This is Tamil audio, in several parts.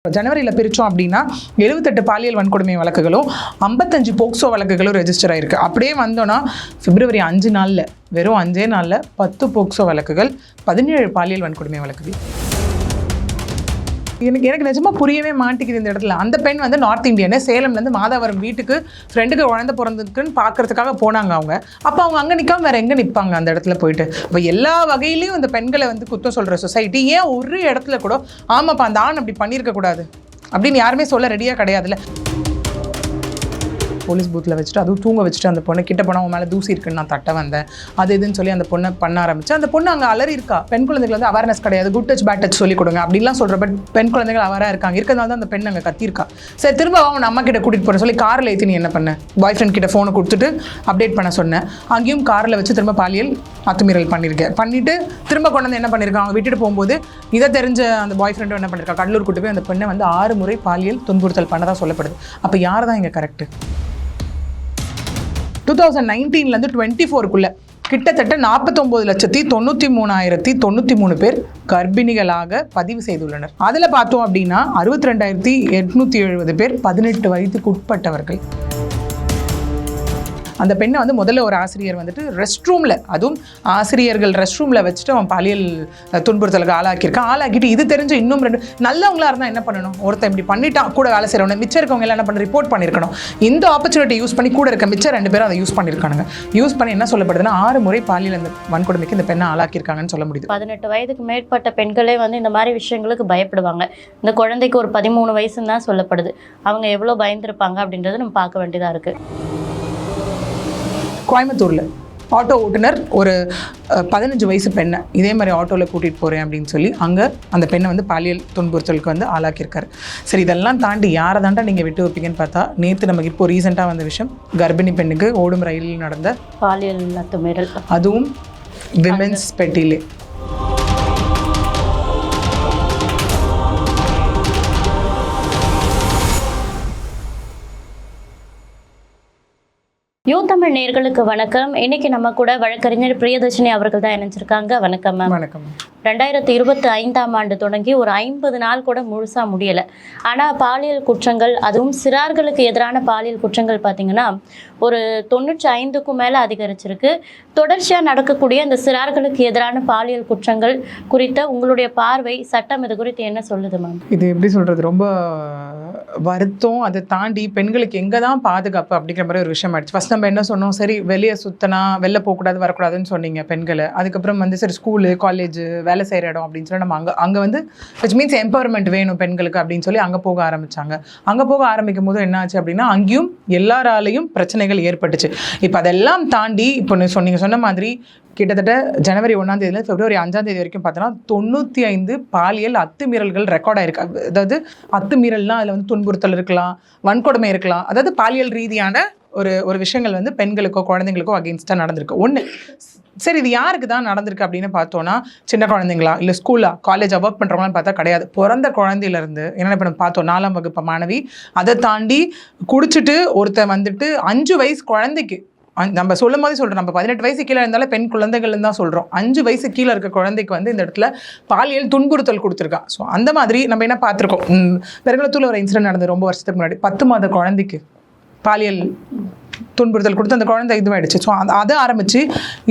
ஜனவரியில் பிரித்தோம் அப்படின்னா 78 பாலியல் வன்கொடுமை வழக்குகளும் 55 போக்சோ வழக்குகளும் ரெஜிஸ்டர் ஆயிருக்கு. அப்படியே வந்தோன்னா பிப்ரவரி 5 நாளில் வெறும் 5 நாளில் 10 போக்சோ வழக்குகள், 17 பாலியல் வன்கொடுமை வழக்குகள். எனக்கு நிஜமாக புரியவே மாட்டேங்குது இந்த இடத்துல. அந்த பெண் வந்து நார்த் இந்தியனு, சேலம்லேருந்து மாதாவரம் வீட்டுக்கு ஃப்ரெண்டுக்கு குழந்தை பிறந்ததுக்குன்னு பார்க்கறதுக்காக போனாங்க அவங்க. அப்போ அவங்க அங்கே நிற்காம வேறு எங்கே நிற்பாங்க அந்த இடத்துல போயிட்டு? அப்போ எல்லா வகையிலையும் இந்த பெண்களை வந்து குத்தம் சொல்கிற சொசைட்டி ஏன் ஒரு இடத்துல கூட ஆமாப்பா அந்த ஆண் அப்படி பண்ணியிருக்கக்கூடாது அப்படின்னு யாருமே சொல்ல ரெடியாக கிடையாதுல்ல. போலீஸ் பூத்தில் வச்சுட்டு அதுவும் தூங்க வச்சுட்டு அந்த பொண்ணு கிட்ட போனால் அவன் மேலே தூசி இருக்குன்னு நான் தட்ட வந்தேன் அது இதுன்னு சொல்லி அந்த பொண்ணை பண்ண ஆரம்பிச்சு. அந்த பொண்ணு அங்கே அலறி இருக்கா. பெண் குழந்தைகள் வந்து அவேர்னஸ் கிடையாது, குட் டச் பேட் டச் சொல்லி கொடுங்க அப்படிலாம் சொல்கிற. பட் பெண் குழந்தைகள் அவராக இருக்காங்க, இருக்கிறதால தான் அந்த பெண் அங்கே கத்திருக்கா. சரி திரும்ப அவன் அம்மா கிட்ட கூட்டிகிட்டு போகிறேன் சொல்லி காரில் ஏற்றி நீ என்ன பண்ண, பாய் ஃப்ரெண்ட் கிட்ட ஃபோனை கொடுத்துட்டு அப்டேட் பண்ண சொன்னேன். அங்கேயும் காரில் வச்சு திரும்ப பாலியல் அத்துமீறல் பண்ணிட்டு திரும்ப கொண்டு வந்து என்ன பண்ணியிருக்காங்க, அவங்க விட்டுட்டு போகும்போது இதை தெரிஞ்ச அந்த பாய் ஃப்ரெண்டும் என்ன பண்ணியிருக்கா, கடலூர் கூட்டு போய் அந்த பெண்ணை வந்து 6 முறை பாலியல் துன்புறுத்தல் பண்ணதாக சொல்லப்படுது. அப்போ யார் தான் இங்கே கரெக்டு? 2019 24க்குள்ள கிட்டத்தட்ட 49,93,093 பேர் கர்ப்பிணிகளாக பதிவு செய்துள்ளனர். அதில் பார்த்தோம் அப்படின்னா 62,870 பேர் 18 வயதுக்கு உட்பட்டவர்கள். அந்த பெண்ணை வந்து முதல்ல ஒரு ஆசிரியர் வந்துட்டு ரெஸ்ட் ரூமில், அதுவும் ஆசிரியர்கள் ரெஸ்ட் ரூமில் வச்சுட்டு அவன் பாலியல் துன்புறுத்தலுக்கு ஆளாக்கியிருக்கான். ஆளாக்கிட்டு இது தெரிஞ்ச இன்னும் 2 நல்லவங்களாக இருந்தால் என்ன பண்ணணும், ஒருத்தன் இப்படி பண்ணிட்டான் கூட வேலை செய்கிறவங்க மிச்சம் இருக்கவங்க எல்லாம் என்ன பண்ண ரிப்போர்ட் பண்ணியிருக்கணும். இந்த ஆப்பர்ச்சுனிட்டி யூஸ் பண்ணி கூட இருக்க மிச்சம் 2 பேரும் அதை யூஸ் பண்ணியிருக்கானுங்க. யூஸ் பண்ணி என்ன சொல்லப்படுதுன்னா 6 முறை பாலியல் அந்த வன்கொடுமைக்கு இந்த பெண்ணை ஆளாக்கியிருக்காங்கன்னு சொல்ல முடியுது. 18 வயதுக்கு மேற்பட்ட பெண்களே வந்து இந்த மாதிரி விஷயங்களுக்கு பயப்படுவாங்க. இந்த குழந்தைக்கு ஒரு 13 வயசுன்னு தான் சொல்லப்படுது. அவங்க எவ்வளோ பயந்துருப்பாங்க அப்படின்றத நம்ம பார்க்க வேண்டியதாக இருக்குது. கோயம்புத்தூரில் ஆட்டோ ஓட்டுநர் ஒரு 15 வயசு பெண்ணை இதே மாதிரி ஆட்டோவில் கூட்டிகிட்டு போகிறேன் அப்படின்னு சொல்லி அங்கே அந்த பெண்ணை வந்து பாலியல் துன்புறுத்தலுக்கு வந்து ஆளாக்கியிருக்காரு. சரி இதெல்லாம் தாண்டி யாரை தாண்டா நீங்கள் விட்டு வைப்பீங்கன்னு பார்த்தா நேற்று நமக்கு இப்போ ரீசெண்டாக வந்த விஷயம், கர்ப்பிணி பெண்ணுக்கு ஓடும் ரயிலில் நடந்த பாலியல் அத்துமீறல், அதுவும் விமென்ஸ் பெட்டிலே. யூ தமிழ் நேயர்களுக்கு வணக்கம். இன்னைக்கு நம்ம கூட வழக்கறிஞர் பிரியதர்ஷினி அவர்கள் தான் இணைஞ்சிருக்காங்க. வணக்கம் மேம். வணக்கம். 2025ஆம் ஆண்டு தொடங்கி ஒரு 50 நாள் கூட முழுசாக முடியலை. ஆனால் பாலியல் குற்றங்கள், அதுவும் சிறார்களுக்கு எதிரான பாலியல் குற்றங்கள் பார்த்திங்கன்னா ஒரு 95க்கும் மேலே அதிகரிச்சிருக்கு. தொடர்ச்சியாக நடக்கக்கூடிய இந்த சிறார்களுக்கு எதிரான பாலியல் குற்றங்கள் குறித்த உங்களுடைய பார்வை, சட்டம் இது குறித்து என்ன சொல்லுது மேம்? இது எப்படி சொல்கிறது, ரொம்ப வருத்தம். அதை தாண்டி பெண்களுக்கு எங்கே தான் பாதுகாப்பு அப்படிங்கிற மாதிரி ஒரு விஷயம் ஆயிடுச்சு. ஃபஸ்ட் நம்ம என்ன சொன்னோம், சரி வெளியே சுற்றினா வெளில போகக்கூடாது வரக்கூடாதுன்னு சொன்னீங்க பெண்களை. அதுக்கப்புறம் வந்து சரி ஸ்கூலு காலேஜ் வேலை செய்கிற இடம் அப்படின்னு சொல்லி நம்ம அங்கே வந்து விச் மீன்ஸ் எம்பவர்மெண்ட் வேணும் பெண்களுக்கு அப்படின்னு சொல்லி அங்கே போக ஆரம்பித்தாங்க. அங்கே போக ஆரம்பிக்கும் போது என்ன ஆச்சு அப்படின்னா அங்கேயும் எல்லாராலையும் பிரச்சனைகள் ஏற்பட்டுச்சு. இப்போ அதெல்லாம் தாண்டி இப்போ நீங்கள் சொன்ன மாதிரி கிட்டத்தட்ட ஜனவரி 1ஆம் தேதியிலேருந்து பிப்ரவரி 5ஆம் தேதி வரைக்கும் பார்த்தோன்னா 95 பாலியல் அத்துமீறல்கள் ரெக்கார்ட் ஆயிருக்கு. அதாவது அத்துமீறல்னால் அதில் வந்து துன்புறுத்தல் இருக்கலாம், வன்கொடுமை இருக்கலாம், அதாவது பாலியல் ரீதியான ஒரு விஷயங்கள் வந்து பெண்களுக்கோ குழந்தைங்களுக்கோ அகெயின்ஸ்டாக நடந்திருக்கு. ஒன்று சரி இது யாருக்கு தான் நடந்திருக்கு அப்படின்னு பார்த்தோன்னா சின்ன குழந்தைங்களா இல்லை ஸ்கூலா காலேஜ் ஒர்க் பண்ணுறவங்களான்னு பார்த்தா கிடையாது. பிறந்த குழந்தையிலேருந்து என்ன இப்போ பார்த்தோம் 4ஆம் வகுப்பு மாணவி, அதை தாண்டி குடிச்சிட்டு ஒருத்தன் வந்துட்டு 5 வயசு குழந்தைக்கு, நம்ம சொல்லும் போதே சொல்கிறோம், நம்ம 18 வயசு கீழே இருந்தாலும் பெண் குழந்தைகள்னு தான் சொல்கிறோம். 5 வயசு கீழே இருக்க குழந்தைக்கு வந்து இந்த இடத்துல பாலியல் துன்புறுத்தல் கொடுத்துருக்கா. ஸோ அந்த மாதிரி நம்ம என்ன பார்த்துருக்கோம், பெருங்குளத்தூரில் ஒரு இன்சிடென்ட் நடந்தது ரொம்ப வருஷத்துக்கு முன்னாடி. 10 மாத குழந்தைக்கு பாலியல் துன்புறுத்தல் கொடுத்து அந்த குழந்தை இதுவாயிடுச்சு. ஸோ அதை ஆரம்பித்து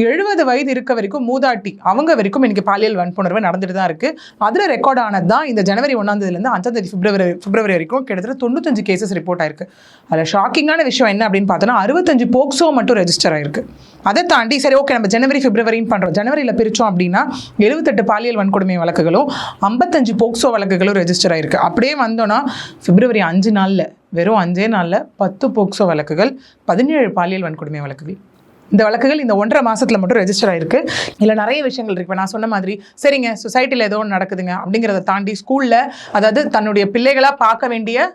70 வயது இருக்க வரைக்கும் மூதாட்டி அவங்க வரைக்கும் இன்றைக்கி பாலியல் வன்புணர்வு நடந்துட்டு தான் இருக்குது. அதில் ரெக்கார்ட் ஆனது தான் இந்த ஜனவரி 1ஆம் தேதியிலேருந்து 5ஆம் தேதி பிப்ரவரி வரைக்கும் கிட்டத்தட்ட 95 கேசஸ் ரிப்போர்ட் ஆயிருக்கு. அதில் ஷாக்கிங்கான விஷயம் என்ன அப்படின்னு பார்த்தோன்னா 65 போக்சோ மட்டும் ரெஜிஸ்டர் ஆயிருக்கு. அதை தாண்டி சரி ஓகே நம்ம ஜனவரி பிப்ரவரின்னு பண்ணுறோம், ஜனவரியில் பிரித்தோம் அப்படின்னா 78 பாலியல் வன்கொடுமை வழக்குகளும் 55 போக்சோ வழக்குகளும் ரெஜிஸ்டர் ஆயிருக்கு. அப்படியே வந்தோன்னா பிப்ரவரி 5 நாளில் வெறும் 5 நாளில் 10 போக்சோ வழக்குகள், 17 பாலியல் வன்கொடுமை வழக்குகள். இந்த வழக்குகள் இந்த 1.5 மாதத்தில் மட்டும் ரெஜிஸ்டர் ஆயிருக்கு. இல்லை நிறைய விஷயங்கள் இருக்குது. இப்போ நான் சொன்ன மாதிரி சரிங்க சொசைட்டியில் ஏதோ ஒன்று நடக்குதுங்க அப்படிங்கிறத தாண்டி ஸ்கூலில், அதாவது தன்னுடைய பிள்ளைகளாக பார்க்க வேண்டிய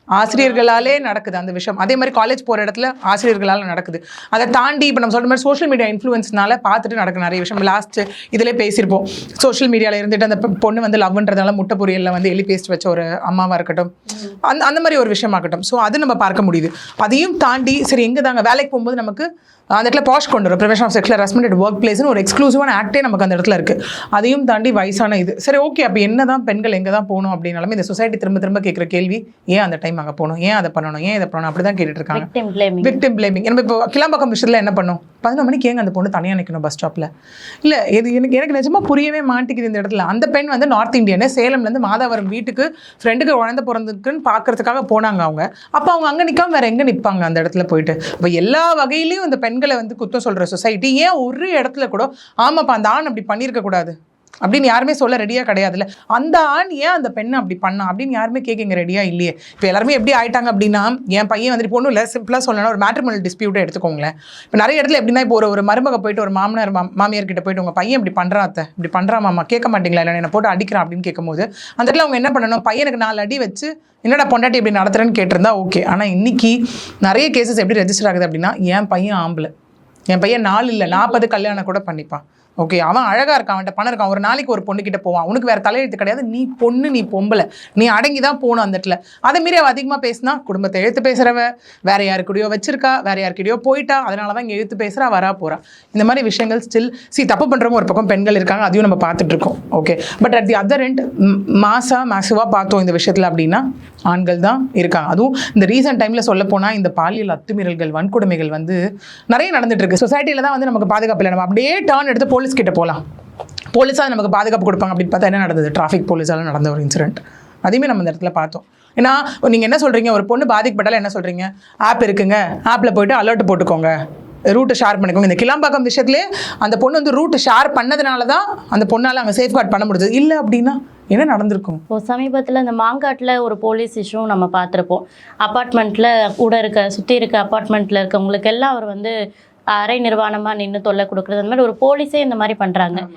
ஆசிரியர்களாலே நடக்குது அந்த விஷயம். அதே மாதிரி காலேஜ் போகிற இடத்துல ஆசிரியர்களால் நடக்குது. அதை தாண்டி இப்போ நம்ம சொல்கிற மாதிரி சோஷியல் மீடியா இன்ஃப்ளூயன்ஸ்னால பார்த்துட்டு நடக்க நிறைய விஷயம். லாஸ்ட்டு இதிலே பேசியிருப்போம், சோஷியல் மீடியாவில் இருந்துட்டு அந்த பொண்ணு வந்து லவ்ன்றதால முட்டை பொரியலில் வந்து எலி பேஸ்ட் வச்ச ஒரு அம்மாவாக இருக்கட்டும், அந்த மாதிரி ஒரு விஷயமாகட்டும். ஸோ அது நம்ம பார்க்க முடியுது. அதையும் தாண்டி சரி எங்கே தாங்க வேலைக்கு போகும்போது நமக்கு அந்த இடத்துல பாஷ் கொண்டு வரும். Prevention of sexual harassment at work பிளேஸ்னு ஒரு எக்ஸ்க்ளூசிவான ஆக்டே நமக்கு அந்த இடத்துல இருக்குது. அதையும் தாண்டி வயசான இது சரி ஓகே. அப்போ என்ன தான் பெண்கள் எங்கே தான் போகணும் அப்படின்னாலுமே இந்த சொசைட்டி திரும்ப திரும்ப கேட்குற கேள்வி, ஏன் அந்த டைம் அங்கே போகணும், ஏன் அதை பண்ணணும், ஏன் இதை பண்ணணும், அப்படி தான் கேட்டுட்டு இருக்காங்க. Victim blaming. நம்ம இப்போ கிளாம்பாக்கம் விஷயத்தில் என்ன பண்ணோம், 11 மணிக்கு ஏங்க அந்த பொண்ணு தனியாக நிற்கணும் பஸ் ஸ்டாப்பில்? இல்லை இது எனக்கு நிஜமாக புரியவே மாட்டேங்குது இந்த இடத்துல. அந்த பெண் வந்து நார்த் இந்தியனு, சேலம்லேருந்து மாதாவரம் வீட்டுக்கு ஃப்ரெண்டுக்கு குழந்தை பிறந்துக்குன்னு பார்க்கறதுக்காக போனாங்க அவங்க. அப்போ அவங்க அங்கே நிற்காம வேறு எங்கே நிற்பாங்க அந்த இடத்துல போயிட்டு? இப்போ எல்லா வகையிலையும் இந்த பெண்களை வந்து குத்தம் சொல்கிற சொசைட்டி ஏன் ஒரு இடத்துல கூட ஆமாப்பா அந்த ஆண் அப்படி பண்ணியிருக்க கூடாது அப்படின்னு யாருமே சொல்ல ரெடியாக கிடையாதுல்ல. அந்த ஆண் ஏன் அந்த பெண்ணை அப்படி பண்ணா அப்படின்னு யாருமே கேட்குங்க ரெடியாக இல்லையே. இப்போ எல்லாருமே எப்படி ஆயிட்டாங்க அப்படின்னா, என் பையன் வந்துட்டு பொண்ணும் இல்லை, சிம்பிளாக சொல்லணும் ஒரு மேட்ரிமோனியல் டிஸ்பியூட்டை எடுத்துக்கோங்களேன். இப்போ நிறைய இடத்துல எப்படின்னா, இப்போ ஒரு மருமக போயிட்டு ஒரு மாமனார் மாமியார் கிட்ட போயிட்டு உங்கள் பையன் இப்படி பண்ணுறா அத்தை, இப்படி பண்ணுறா மாமா, கேட்க மாட்டீங்களா, இல்லை என்னை போட்டு அடிக்கிறான் அப்படின்னு கேட்கும்போது அந்த இடத்துல அவங்க என்ன பண்ணணும், பையனுக்கு 4 அடி வச்சு என்னடா பொண்டாட்டி இப்படி நடத்துறேன்னு கேட்டிருந்தா ஓகே. ஆனால் இன்னைக்கு நிறைய கேசஸ் எப்படி ரெஜிஸ்டர் ஆகுது அப்படின்னா, என் பையன் ஆம்பளை, என் பையன் 4 இல்லை 40 கல்யாணம் கூட பண்ணிப்பான். ஓகே, அவன் அழகாக இருக்கான், அவன்கிட்ட பணம் இருக்கான், ஒரு நாளைக்கு ஒரு பொண்ணுக்கிட்ட போவான், உனக்கு வேறு தலையெழுத்து கிடையாது, நீ பொண்ணு, நீ பொம்பளை, நீ அடங்கி தான் போகணும் அந்த இடத்துல. அதை மீறி அவள் அதிகமாக பேசினா குடும்பத்தை எழுத்து பேசுகிறவ, வேறு யாருக்கிட்டையோ வச்சிருக்கா, வேறு யாருக்கிட்டையோ போயிட்டா, அதனால தான் இங்கே எழுத்து பேசுகிறா, வரா போகிறா. இந்த மாதிரி விஷயங்கள் ஸ்டில் தப்பு பண்ணுறவங்க ஒரு பக்கம் பெண்கள் இருக்காங்க, அதையும் நம்ம பார்த்துட்ருக்கோம். Okay, but at the other end மேசிவாக பார்த்தோம் இந்த விஷயத்தில் அப்படின்னா ஆண்கள் தான் இருக்காங்க. அதுவும் இந்த ரீசெண்ட் டைமில் சொல்ல போனால் இந்த பாலியல் அத்துமீறல்கள், வன்கொடுமைகள் வந்து நிறைய நடந்துட்டு இருக்கு. சொசைட்டியில் தான் வந்து நமக்கு பாதுகாப்பு இல்லை. நம்ம அப்படியே டர்ன் எடுத்து போலீஸ் கிட்ட போகலாம், போலீஸாக நமக்கு பாதுகாப்பு கொடுப்பாங்க அப்படின்னு பார்த்தா என்ன நடந்தது? டிராஃபிக் போலீஸால் நடந்த ஒரு இன்சிடென்ட், அதையுமே நம்ம இந்த இடத்துல பார்த்தோம். ஏன்னா நீங்கள் என்ன சொல்கிறீங்க, ஒரு பொண்ணு பாதிக்கப்பட்டாலும் என்ன சொல்கிறீங்க, ஆப் இருக்குங்க, ஆப்பில் போய்ட்டு அலர்ட் போட்டுக்கோங்க, ரூட்டை ஷேர் பண்ணிக்கோங்க. இந்த கிளாம்பாக்கம் விஷயத்துலேயே அந்த பொண்ணு வந்து ரூட்டு ஷேர் பண்ணதுனால தான் அந்த பொண்ணால் அங்கே சேஃப்கார்ட் பண்ண முடிஞ்சது. இல்லை அப்படின்னா என்ன நடந்திருக்கும்? இப்போ சமீபத்தில் இந்த மாங்காட்டில் ஒரு போலீஸ் இஷ்யூ நம்ம பார்த்துருப்போம். அப்பார்ட்மெண்ட்டில் கூட சுற்றி இருக்க அப்பார்ட்மெண்ட்டில் இருக்கவங்களுக்கு எல்லாம் அவர் வந்து அரை நிர்வாணமாக நின்று தொல்லை கொடுக்குறது, அந்த மாதிரி ஒரு போலீஸே இந்த மாதிரி பண்ணுறாங்க.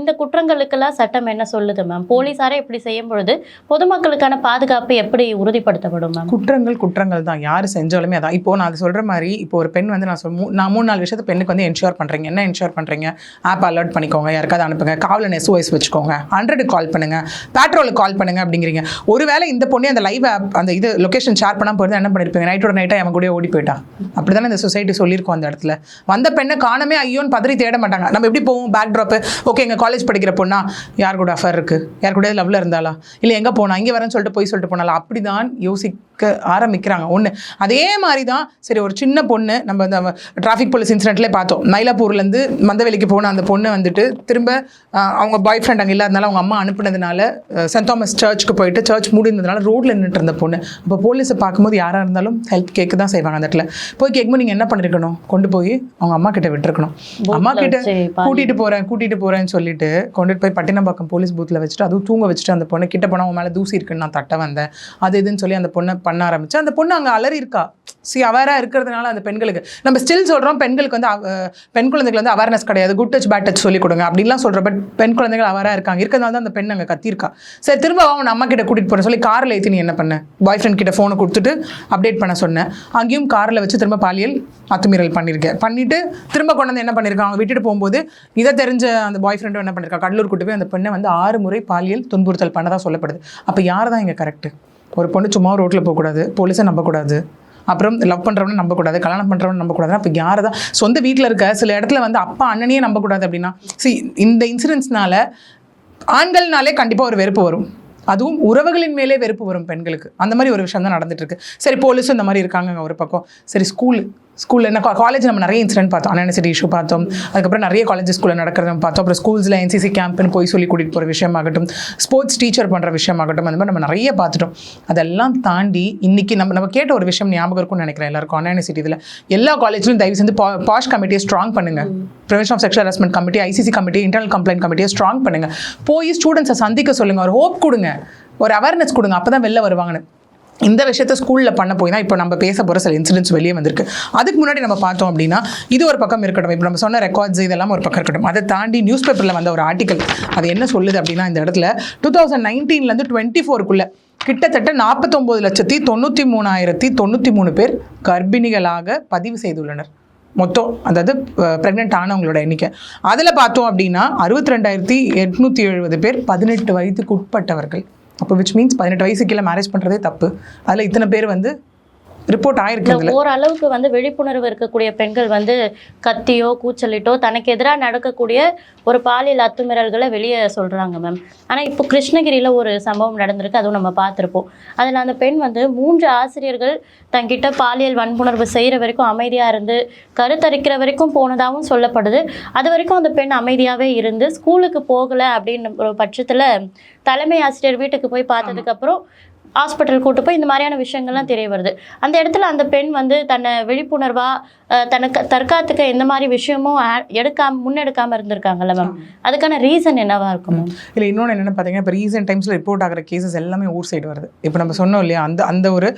இந்த குற்றங்களுக்கெல்லாம் சட்டம் என்ன சொல்லுது மேம்? போலீஸாரே இப்படி செய்யும் பொழுது பொதுமக்களுக்கான பாதுகாப்பு எப்படி உறுதிப்படுத்தப்படும் மேம்? குற்றங்கள் தான் யார் செஞ்சாலுமே அதான். இப்போ நான் சொல்கிற மாதிரி, இப்போ ஒரு பெண் வந்து நான் 3-4 விஷயத்தை பெண்ணுக்கு வந்து என்ஷூர் பண்ணுறீங்க. என்ன என்ஷூர் பண்ணுறீங்க? ஆப் அலர்ட் பண்ணிக்கோங்க, யாருக்காவது அனுப்புங்க, காவலன் SOS வச்சுக்கோங்க, 100 கால் பண்ணுங்க, பேட்ரோலுக்கு கால் பண்ணுங்க அப்படிங்கிறீங்க. ஒருவேளை இந்த பொண்ணு அந்த லைவ் ஆப் அந்த இது லொக்கேஷன் ஷேர் பண்ணாமல் போயிருந்தா என்ன பண்ணியிருப்பீங்க? நைட்டோட நைட்டாக அவன் கூட ஓடி போயிட்டான். அப்படி தானே இந்த சொசைட்டி சொல்லியிருக்கோம். அந்த இடத்துல வந்த பெண்ணை காணமே ஐயோன்னு பதறி தேட மாட்டாங்க. நம்ம எப்படி போவோம்? பேக் ட்ராப்பு, ஓகே எங்கள் காலேஜ் படிக்கிற பொண்ணா, யார் கூட அஃபேர் இருக்குது, யார் கூட லவ்ல இருந்தாலா, இல்லை எங்கே போனா, இங்கே வரேன்னு சொல்லிட்டு போய் சொல்லிட்டு போனாலா, அப்படி தான் யோசிக்க ஆரம்பிக்கிறாங்க. ஒன்று அதே மாதிரி தான். சரி, ஒரு சின்ன பொண்ணு நம்ம இந்த டிராஃபிக் போலீஸ் இன்சிடென்ட்லேயே பார்த்தோம். மயிலாப்பூர்லேருந்து மந்தவெளிக்கு போன அந்த பொண்ணு வந்துட்டு திரும்ப அவங்க பாய் ஃப்ரெண்ட் அங்கே இல்லாதனால அவங்க அம்மா அனுப்புனதுனால சென்ட் தாமஸ் சர்ச்சுக்கு போயிட்டு சர்ச் மூடினதுனால ரோட்டில் நின்றுட்டு இருந்த பொண்ணு. அப்போ போலீஸை பார்க்கும்போது யாராக இருந்தாலும் ஹெல்ப் கேட்க தான் செய்வாங்க. அந்த இடத்துல போய் கேட்கும்போது நீங்கள் என்ன பண்ணிருக்கணும், கொண்டு போய் அவங்க அம்மா கிட்ட விட்டுருக்கணும். அம்மா கிட்ட கூட்டிகிட்டு போகிறேன்னு சொல்லிட்டு கொண்டுட்டு போய் பட்டினப்பாக்கம் போலீஸ் பூத்தில் வச்சுட்டு அதுவும் தூங்க வச்சுட்டு அந்த பொண்ணு கிட்ட போனால் அவன் மேலே தூசி இருக்குன்னு நான் தட்ட வந்தேன் அது இதுன்னு சொல்லி அந்த பொண்ணை பண்ண ஆரம்பிச்சு. அந்த பொண்ணு அங்கே அலறி இருக்கா. அவேராக இருக்கிறதுனால அந்த பெண்களுக்கு நம்ம ஸ்டில் சொல்கிறோம், பெண்களுக்கு வந்து பெண் குழந்தைகள் வந்து அவேர்னஸ் கிடையாது, குட் டச் பேட் டச் சொல்லிக் கொடுங்க அப்படின்லாம் சொல்கிறோம். பட் பெண் குழந்தைகள் அவேராக இருக்காங்க. இருக்கிறதுனால தான் அந்த பெண் அங்கே கத்திருக்கா. சரி, திரும்ப அவன் அம்மா கிட்ட கூட்டிகிட்டு போகிறேன் சொல்லி காரில் ஏற்றி நீ என்ன பண்ண, பாய் ஃப்ரெண்ட் கிட்ட ஃபோனை கொடுத்துட்டு அப்டேட் பண்ண சொன்னேன். அங்கேயும் காரில் வச்சு திரும்ப பாலியல் அத்துமீறல் பண்ணிட்டு திரும்ப கொண்டு வந்து என்ன பண்ணியிருக்காங்க, அவங்க விட்டுட்டு போகும்போது இதை தெரிஞ்ச அந்த பாய் ஃப்ரெண்டும் என்ன பண்ணியிருக்கா, கடலூர் கூட்டு போய் அந்த பெண்ணை வந்து 6 முறை பாலியல் துன்புறுத்தல் பண்ணதாக சொல்லப்படுது. அப்போ யார் தான் இங்கே கரெக்டு? ஒரு பொண்ணு சும்மா ரோட்டில் போகக்கூடாது, போலீஸை நம்பக்கூடாது, அப்புறம் லவ் பண்ணுறவனு நம்பக்கூடாது, கல்யாணம் பண்ணுறவனு நம்பக்கூடாது. அப்போ யாரை தான் சொந்த வீட்டில் இருக்க சில இடத்துல வந்து அப்பா அண்ணனையே நம்பக்கூடாது அப்படின்னா, இந்த இன்சிடென்ட்ஸ்னால ஆண்கள்னாலே கண்டிப்பாக ஒரு வெறுப்பு வரும். அதுவும் உறவுகளின் மேலே வெறுப்பு வரும் பெண்களுக்கு. அந்த மாதிரி ஒரு விஷயம் தான் நடந்துட்டு இருக்கு. சரி, போலீஸும் இந்த மாதிரி இருக்காங்க ஒரு பக்கம். சரி, ஸ்கூலில் என்ன காலேஜ் நம்ம நிறைய இன்சிடென்ட் பார்த்தோம், அன்எசரி இஷ்யூ பார்த்தோம். அதுக்கப்புறம் நிறைய காலேஜ் ஸ்கூலில் நடக்கிறத பார்த்தோம். அப்புறம் ஸ்கூல்ஸில் NCC கேம்ப்னு போய் சொல்லி கூட்டிகிட்டு போகிற விஷயமாகட்டும், ஸ்போர்ட்ஸ் டீச்சர் பண்ணுற விஷயமாகட்டும், அந்த மாதிரி நம்ம நிறைய பார்த்துட்டோம். அதெல்லாம் தாண்டி இன்றைக்கி நம்ம கேட்ட ஒரு விஷயம் ஞாபகம் இருக்கும்னு நினைக்கிறேன் எல்லாருக்கும். அன்எசரி இதில் எல்லா காலேஜ்லையும் தயவு செஞ்சு பாஷ் கமிட்டியை ஸ்ட்ராங் பண்ணுங்கள். Prevention of sexual harassment committee, ICC committee, internal complaint கமிட்டியை ஸ்ட்ராங் பண்ணுங்கள். போய் ஸ்டூடெண்ட்ஸை சந்திக்க சொல்லுங்கள், ஒரு ஹோப் கொடுங்க, ஒரு அவேர்னஸ் கொடுங்க, அப்போ தான் வெளில வருவாங்கன்னு. இந்த விஷயத்த ஸ்கூலில் பண்ண போய் தான் இப்போ நம்ம பேச போகிற சில இன்சிடென்ட்ஸ் வெளியே வந்திருக்கு. அதுக்கு முன்னாடி நம்ம பார்த்தோம் அப்படின்னா இது ஒரு பக்கம் இருக்கட்டும், இப்போ நம்ம சொன்ன ரெக்கார்ட்ஸ் இதெல்லாம் ஒரு பக்கம் இருக்கட்டும். அதை தாண்டி நியூஸ் பேப்பரில் வந்த ஒரு ஆர்டிக்கல் அது என்ன சொல்லுது அப்படின்னா, இந்த இடத்துல 2019 24 கிட்டத்தட்ட 49,93,093 பேர் கர்ப்பிணிகளாக பதிவு செய்துள்ளனர் மொத்தம். அதாவது ப்ரெக்னென்ட் ஆனவங்களோட எண்ணிக்கை. அதில் பார்த்தோம் அப்படின்னா 62,870 பேர் 18 வயதுக்கு உட்பட்டவர்கள். அப்போ விச் மீன்ஸ் 18 வயசு கீழே மேரேஜ் பண்ணுறதே தப்பு. அதில் இத்தனை பேர் வந்து ரிப்போர்ட் ஆயிருக்கு. ஓரளவுக்கு வந்து விழிப்புணர்வு இருக்கக்கூடிய பெண்கள் வந்து கத்தியோ கூச்சலிட்டோ தனக்கு எதிராக நடக்கக்கூடிய ஒரு பாலியல் அத்துமீறல்களை வெளியே சொல்றாங்க மேம். ஆனா இப்போ கிருஷ்ணகிரியில ஒரு சம்பவம் நடந்திருக்கு, அதுவும் நம்ம பார்த்துருப்போம். அதில் அந்த பெண் வந்து 3 ஆசிரியர்கள் தங்கிட்ட பாலியல் வன்புணர்வு செய்கிற வரைக்கும் அமைதியாக இருந்து கருத்தரிக்கிற வரைக்கும் போனதாகவும் சொல்லப்படுது. அது வரைக்கும் அந்த பெண் அமைதியாகவே இருந்து ஸ்கூலுக்கு போகலை அப்படின்னு ஒரு பட்சத்தில் தலைமை ஆசிரியர் வீட்டுக்கு போய் பார்த்ததுக்கப்புறம் ஹாஸ்பிட்டல் கூட்டு போய் இந்த மாதிரியான விஷயங்கள்லாம் தெரிய வருது. அந்த இடத்துல அந்த பெண் வந்து தன்னை விழிப்புணர்வாக தனக்கு தற்காத்துக்க எந்த மாதிரி விஷயமும் முன்னெடுக்காமல் இருந்திருக்காங்கல்ல மேம், அதுக்கான ரீசன் என்னவா இருக்கும் மேம்? இல்லை இன்னொன்று என்னென்னு பார்த்தீங்கன்னா, இப்போ ரீசெண்ட் டைம்ஸில் ரிப்போர்ட் ஆகிற கேசஸ் எல்லாமே ஊர் சைடு வருது. இப்போ நம்ம சொன்னோம் இல்லையா, அந்த ஒரு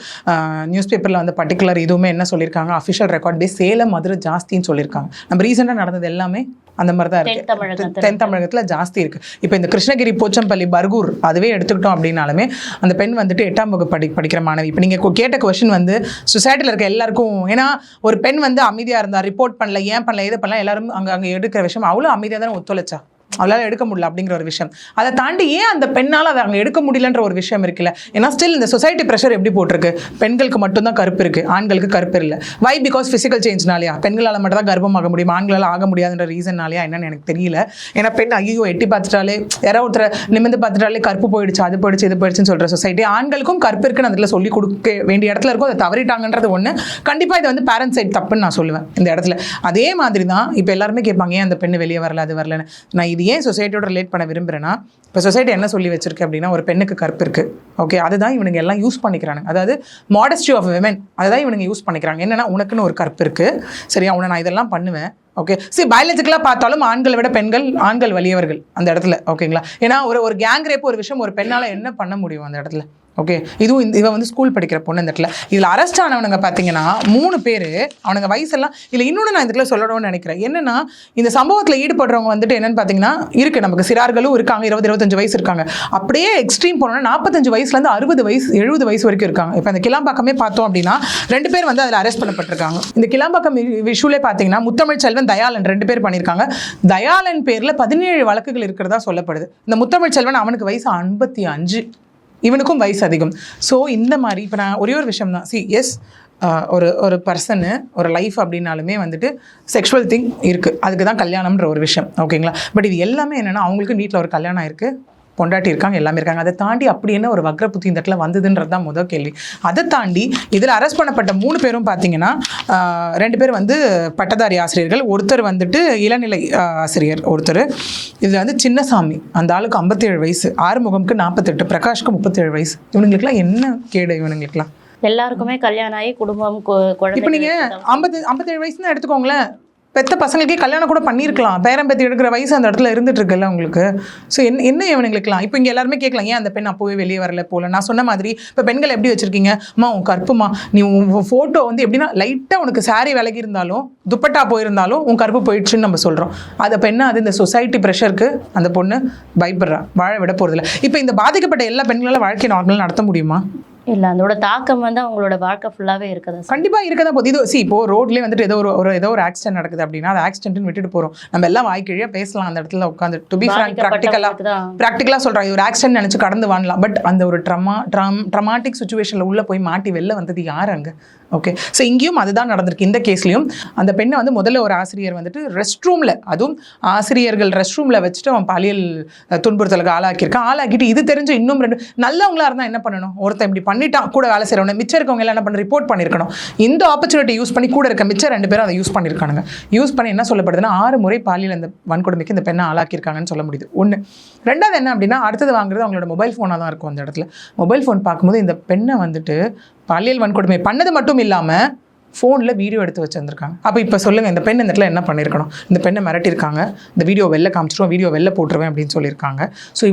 நியூஸ் பேப்பரில் வந்து பர்டிகுலர் இதுவுமே என்ன சொல்லியிருக்காங்க, official record base Salem Madurai ஜாஸ்தின்னு சொல்லியிருக்காங்க. நம்ம ரீசெண்டாக நடந்தது எல்லாமே அந்த மாதிரி தான் இருக்குது. தென் தமிழகத்தில் ஜாஸ்தி இருக்குது. இப்போ இந்த கிருஷ்ணகிரி, போச்சம்பள்ளி, பர்கூர் அதுவே எடுத்துக்கிட்டோம் அப்படின்னாலுமே அந்த பெண் வந்துட்டு 8ஆம் வகுப்பு படிக்கிற மாணவி. இப்போ நீங்கள் கேட்ட கொஸ்டின் வந்து சொசைட்டியில் இருக்க எல்லாருக்கும், ஏன்னா ஒரு பெண் வந்து அமைதியாக இருந்தா, ரிப்போர்ட் பண்ணல, ஏன் பண்ணல, எது பண்ணல, எல்லாரும் அங்கே எடுக்கிற விஷயம் அவ்வளோ அமைதியாக தானே ஒத்துழைச்சா, அவளால் எடுக்க முடியல அப்படிங்கிற ஒரு விஷயம். அதை தாண்டி ஏன் அந்த பெண்ணால் அதை அங்கே எடுக்க முடியலன்ற ஒரு விஷயம் இருக்குல்ல. ஏன்னா ஸ்டில் இந்த சொசைட்டி ப்ரெஷர் எப்படி போட்டிருக்கு, பெண்களுக்கு மட்டும்தான் கருப்பு இருக்குது, ஆண்களுக்கு கருப்பு இல்லை. வை? பிகாஸ் ஃபிசிக்கல் சேஞ்ச்னாலையா, பெண்களால் மட்டும் தான் கர்ப்பமாக முடியும், ஆண்களால் ஆக முடியாதுன்ற ரீசன்னாலையா என்னன்னு எனக்கு தெரியல. ஏன்னா பெண் ஐயோ எட்டி பார்த்துட்டாலே, யாராவது ஒருத்தரை நிமிந்து பார்த்துட்டாலே கருப்பு போயிடுச்சு, அது போயிடுச்சு, இது போயிடுச்சுன்னு சொல்கிற சொசைட்டி. ஆண்களுக்கும் கருப்பு இருக்குன்னு அதில் சொல்லி கொடுக்க வேண்டிய இடத்துல இருக்கும், அதை தவறிட்டாங்கன்றது ஒன்று. கண்டிப்பாக இது வந்து பேரண்ட்ஸ் சைட் தப்புன்னு நான் சொல்லுவேன் இந்த இடத்துல. அதே மாதிரி தான் இப்போ எல்லாருமே கேட்பாங்க, ஏன் அந்த பெண்ணு வெளியே வரல, அது வரலன்னு. நான் இது ஏன் சொசைட்டியோட ரிலேட் பண்ண விரும்புகிறேன்னா, இப்போ சொசைட்டி என்ன சொல்லி வச்சிருக்கு அப்படின்னா, ஒரு பெண்ணுக்கு கருப்பு இருக்குது, ஓகே, அதுதான் இவனுங்க எல்லாம் யூஸ் பண்ணிக்கிறாங்க. அதாவது மாடஸ்டி ஆஃப் விமன், அதுதான் இவனுங்க யூஸ் பண்ணிக்கிறாங்க. என்னன்னா, உனக்குன்னு ஒரு கருப்பு இருக்குது, சரியா, உன்னை நான் இதெல்லாம் பண்ணுவேன், ஓகே. சரி, பயாலஜிக்கலாக பார்த்தாலும் ஆண்களை விட ஆண்கள் வலியவர்கள் அந்த இடத்துல, ஓகேங்களா. ஏன்னா ஒரு கேங் ரேப் ஒரு விஷயம் ஒரு பெண்ணால் என்ன பண்ண முடியும் அந்த இடத்துல, ஓகே. இதுவும் இவன் வந்து ஸ்கூல் படிக்கிற பொண்ணு இந்த இடத்துல. இதில் அரெஸ்ட் ஆனவனுங்க பார்த்தீங்கன்னா 3 பேர், அவனுங்க வயசெல்லாம் இல்லை. இன்னொன்று நான் இந்த இடத்துல சொல்லணும்னு நினைக்கிறேன், என்னன்னா இந்த சம்பவத்தில் ஈடுபடுறவங்க வந்துட்டு என்னன்னு பார்த்தீங்கன்னா இருக்குது, நமக்கு சிறார்களும் இருக்காங்க, 20-25 வயசு இருக்காங்க. அப்படியே எக்ஸ்ட்ரீம் போனோம்னா 45 வயசுலேருந்து 60 வயசு 70 வயசு வரைக்கும் இருக்காங்க. இப்போ அந்த கிளாம்பாக்கமே பார்த்தோம் அப்படின்னா 2 பேர் வந்து அதில் அரெஸ்ட் பண்ணப்பட்டிருக்காங்க. இந்த கிளாம்பாக்கம் விஷுவலே பார்த்தீங்கன்னா முத்தமிழ் செல்வன், தயாளன் 2 பேர் பண்ணியிருக்காங்க. தயாளன் பேரில் 17 வழக்குகள் இருக்கிறதா சொல்லப்படுது. இந்த முத்தமிழ் செல்வன் அவனுக்கு வயசு 55, இவனுக்கும் வயசு அதிகம். ஸோ இந்த மாதிரி இப்போ நான் ஒரே ஒரு விஷயம் தான், எஸ், ஒரு பர்சனு ஒரு லைஃப் அப்படின்னாலுமே வந்துட்டு செக்ஷுவல் திங் இருக்குது, அதுக்கு தான் கல்யாணம்ன்ற ஒரு விஷயம், ஓகேங்களா. பட் இது எல்லாமே என்னென்னா, அவங்களுக்கு வீட்டில் ஒரு கல்யாணம் இருக்குது, பொண்டாட்டி இருக்காங்க, எல்லாமே இருக்காங்க. அதை தாண்டி அப்படி என்ன ஒரு வக்ர புத்தி இந்த இடத்துல வந்ததுன்றது தான் முதல் கேள்வி. அதை தாண்டி இதில் அரெஸ்ட் பண்ணப்பட்ட 3 பேரும் பார்த்தீங்கன்னா 2 பேர் வந்து பட்டதாரி ஆசிரியர்கள், ஒருத்தர் வந்துட்டு இளநிலை ஆசிரியர், ஒருத்தர் இதில் வந்து சின்னசாமி, அந்த ஆளுக்கு 57 வயசு, ஆறுமுகம்க்கு 48, பிரகாஷ்க்கு 37 வயசு. இவனுங்களுக்குலாம் என்ன கேடு? இவனுங்களுக்குலாம் எல்லாருக்குமே கல்யாணம் ஆகி குடும்பம் குழந்தை. இப்போ நீங்கள் 57 வயசுன்னு எடுத்துக்கோங்களேன், பெத்த பசங்களுக்கே கல்யாணம் கூட பண்ணியிருக்கலாம், பேரம்பேத்தி எடுக்கிற வயசு அந்த இடத்துல இருந்துட்டு இருக்குல்ல உங்களுக்கு. ஸோ என்ன இவனுங்களுக்குலாம் இப்போ இங்கே எல்லாருமே கேட்கலாம், ஏன் அந்த பெண் அப்போவே வெளியே வரல போல. நான் சொன்ன மாதிரி இப்போ பெண்கள் எப்படி வச்சிருக்கீங்க, அம்மா உன் கருப்புமா, நீ உன் ஃபோட்டோ வந்து எப்படின்னா லைட்டாக உனக்கு சாரி விலகி இருந்தாலும் துப்பட்டா போயிருந்தாலும் உன் கருப்பு போயிடுச்சுன்னு நம்ம சொல்கிறோம். அதை பெண்ணை அது இந்த சொசைட்டி ப்ரெஷருக்கு அந்த பொண்ணு பயப்படுறா, வாழ விட போகிறதில்ல. இப்போ இந்த பாதிக்கப்பட்ட எல்லா பெண்களால் வாழ்க்கை நார்மலாக நடத்த முடியுமா? இல்லை, அதோட தாக்கம் வந்து அவங்களோட வாழ்க்கை ஃபுல்லாகவே இருக்குது. கண்டிப்பாக இருக்கதான் போகுது. இது இப்போ ரோட்லேயே வந்துட்டு ஏதோ ஒரு ஆக்சிடென்ட் நடக்குது அப்படின்னா அது ஆக்சிடென்ட்னு விட்டுட்டு போகிறோம். நம்ம எல்லாம் வாய்க்கிழியாக பேசலாம் அந்த இடத்துல உட்காந்து. டு பி ஃப்ராங்க், ப்ராக்டிக்கலாக சொல்கிறேன், இது ஒரு ஆக்சிடென்ட் நினச்சி கடந்து வாங்கலாம். பட் அந்த ஒரு ட்ரமாட்டிக் சுச்சுவேஷனில் உள்ளே போய் மாட்டி வெளில வந்தது யார் அங்கே? ஓகே. ஸோ இங்கேயும் அதுதான் நடந்திருக்கு. இந்த கேஸ்லையும் அந்த பெண்ணை வந்து முதல்ல ஒரு ஆசிரியர் வந்துட்டு ரெஸ்ட் ரூமில், அதுவும் ஆசிரியர்கள் ரெஸ்ட் ரூமில் வச்சுட்டு அவன் பாலியல் துன்புறுத்தலுக்கு ஆளாக்கிட்டு இது தெரிஞ்சு இன்னும் 2 நல்லவங்களா இருந்தால் என்ன பண்ணணும்? ஒருத்தன் இப்படி பண்ணிட்டான், கூட வேலை செய்கிறவங்க மிச்சம் இருக்கவங்க எல்லாம் என்ன பண்ண ரிப்போர்ட் பண்ணியிருக்கணும். இந்த ஆப்பர்ச்சுனிட்டி யூஸ் பண்ணி கூட இருக்க மிச்சம் 2 பேரும் அதை யூஸ் பண்ணியிருக்கானுங்க. யூஸ் பண்ணி என்ன சொல்லப்படுதுன்னா 6 முறை பாலியல் அந்த வன்கொடுமைக்கு இந்த பெண்ணை ஆளாக்கியிருக்காங்கன்னு சொல்ல முடியுது. 1. 2வது என்ன அப்படின்னா, அடுத்தது வாங்குறது அவங்களோட மொபைல் ஃபோனாக தான் இருக்கும். அந்த இடத்துல மொபைல் ஃபோன் பார்க்கும்போது இந்த பெண்ணை வந்துட்டு பாலியல் வன்கொடுமை பண்ணது மட்டும் இல்லாமல் ஃபோனில் வீடியோ எடுத்து வச்சுருந்துருக்காங்க. அப்போ இப்போ சொல்லுங்கள், இந்த பெண் இந்த இடத்துல என்ன பண்ணியிருக்கணும்? இந்த பெண்ணை மிரட்டியிருக்காங்க, இந்த வீடியோ வெளில காமிச்சிருவோம், வீடியோ வெளில போட்டுருவேன் அப்படின்னு சொல்லியிருக்காங்க. ஸோ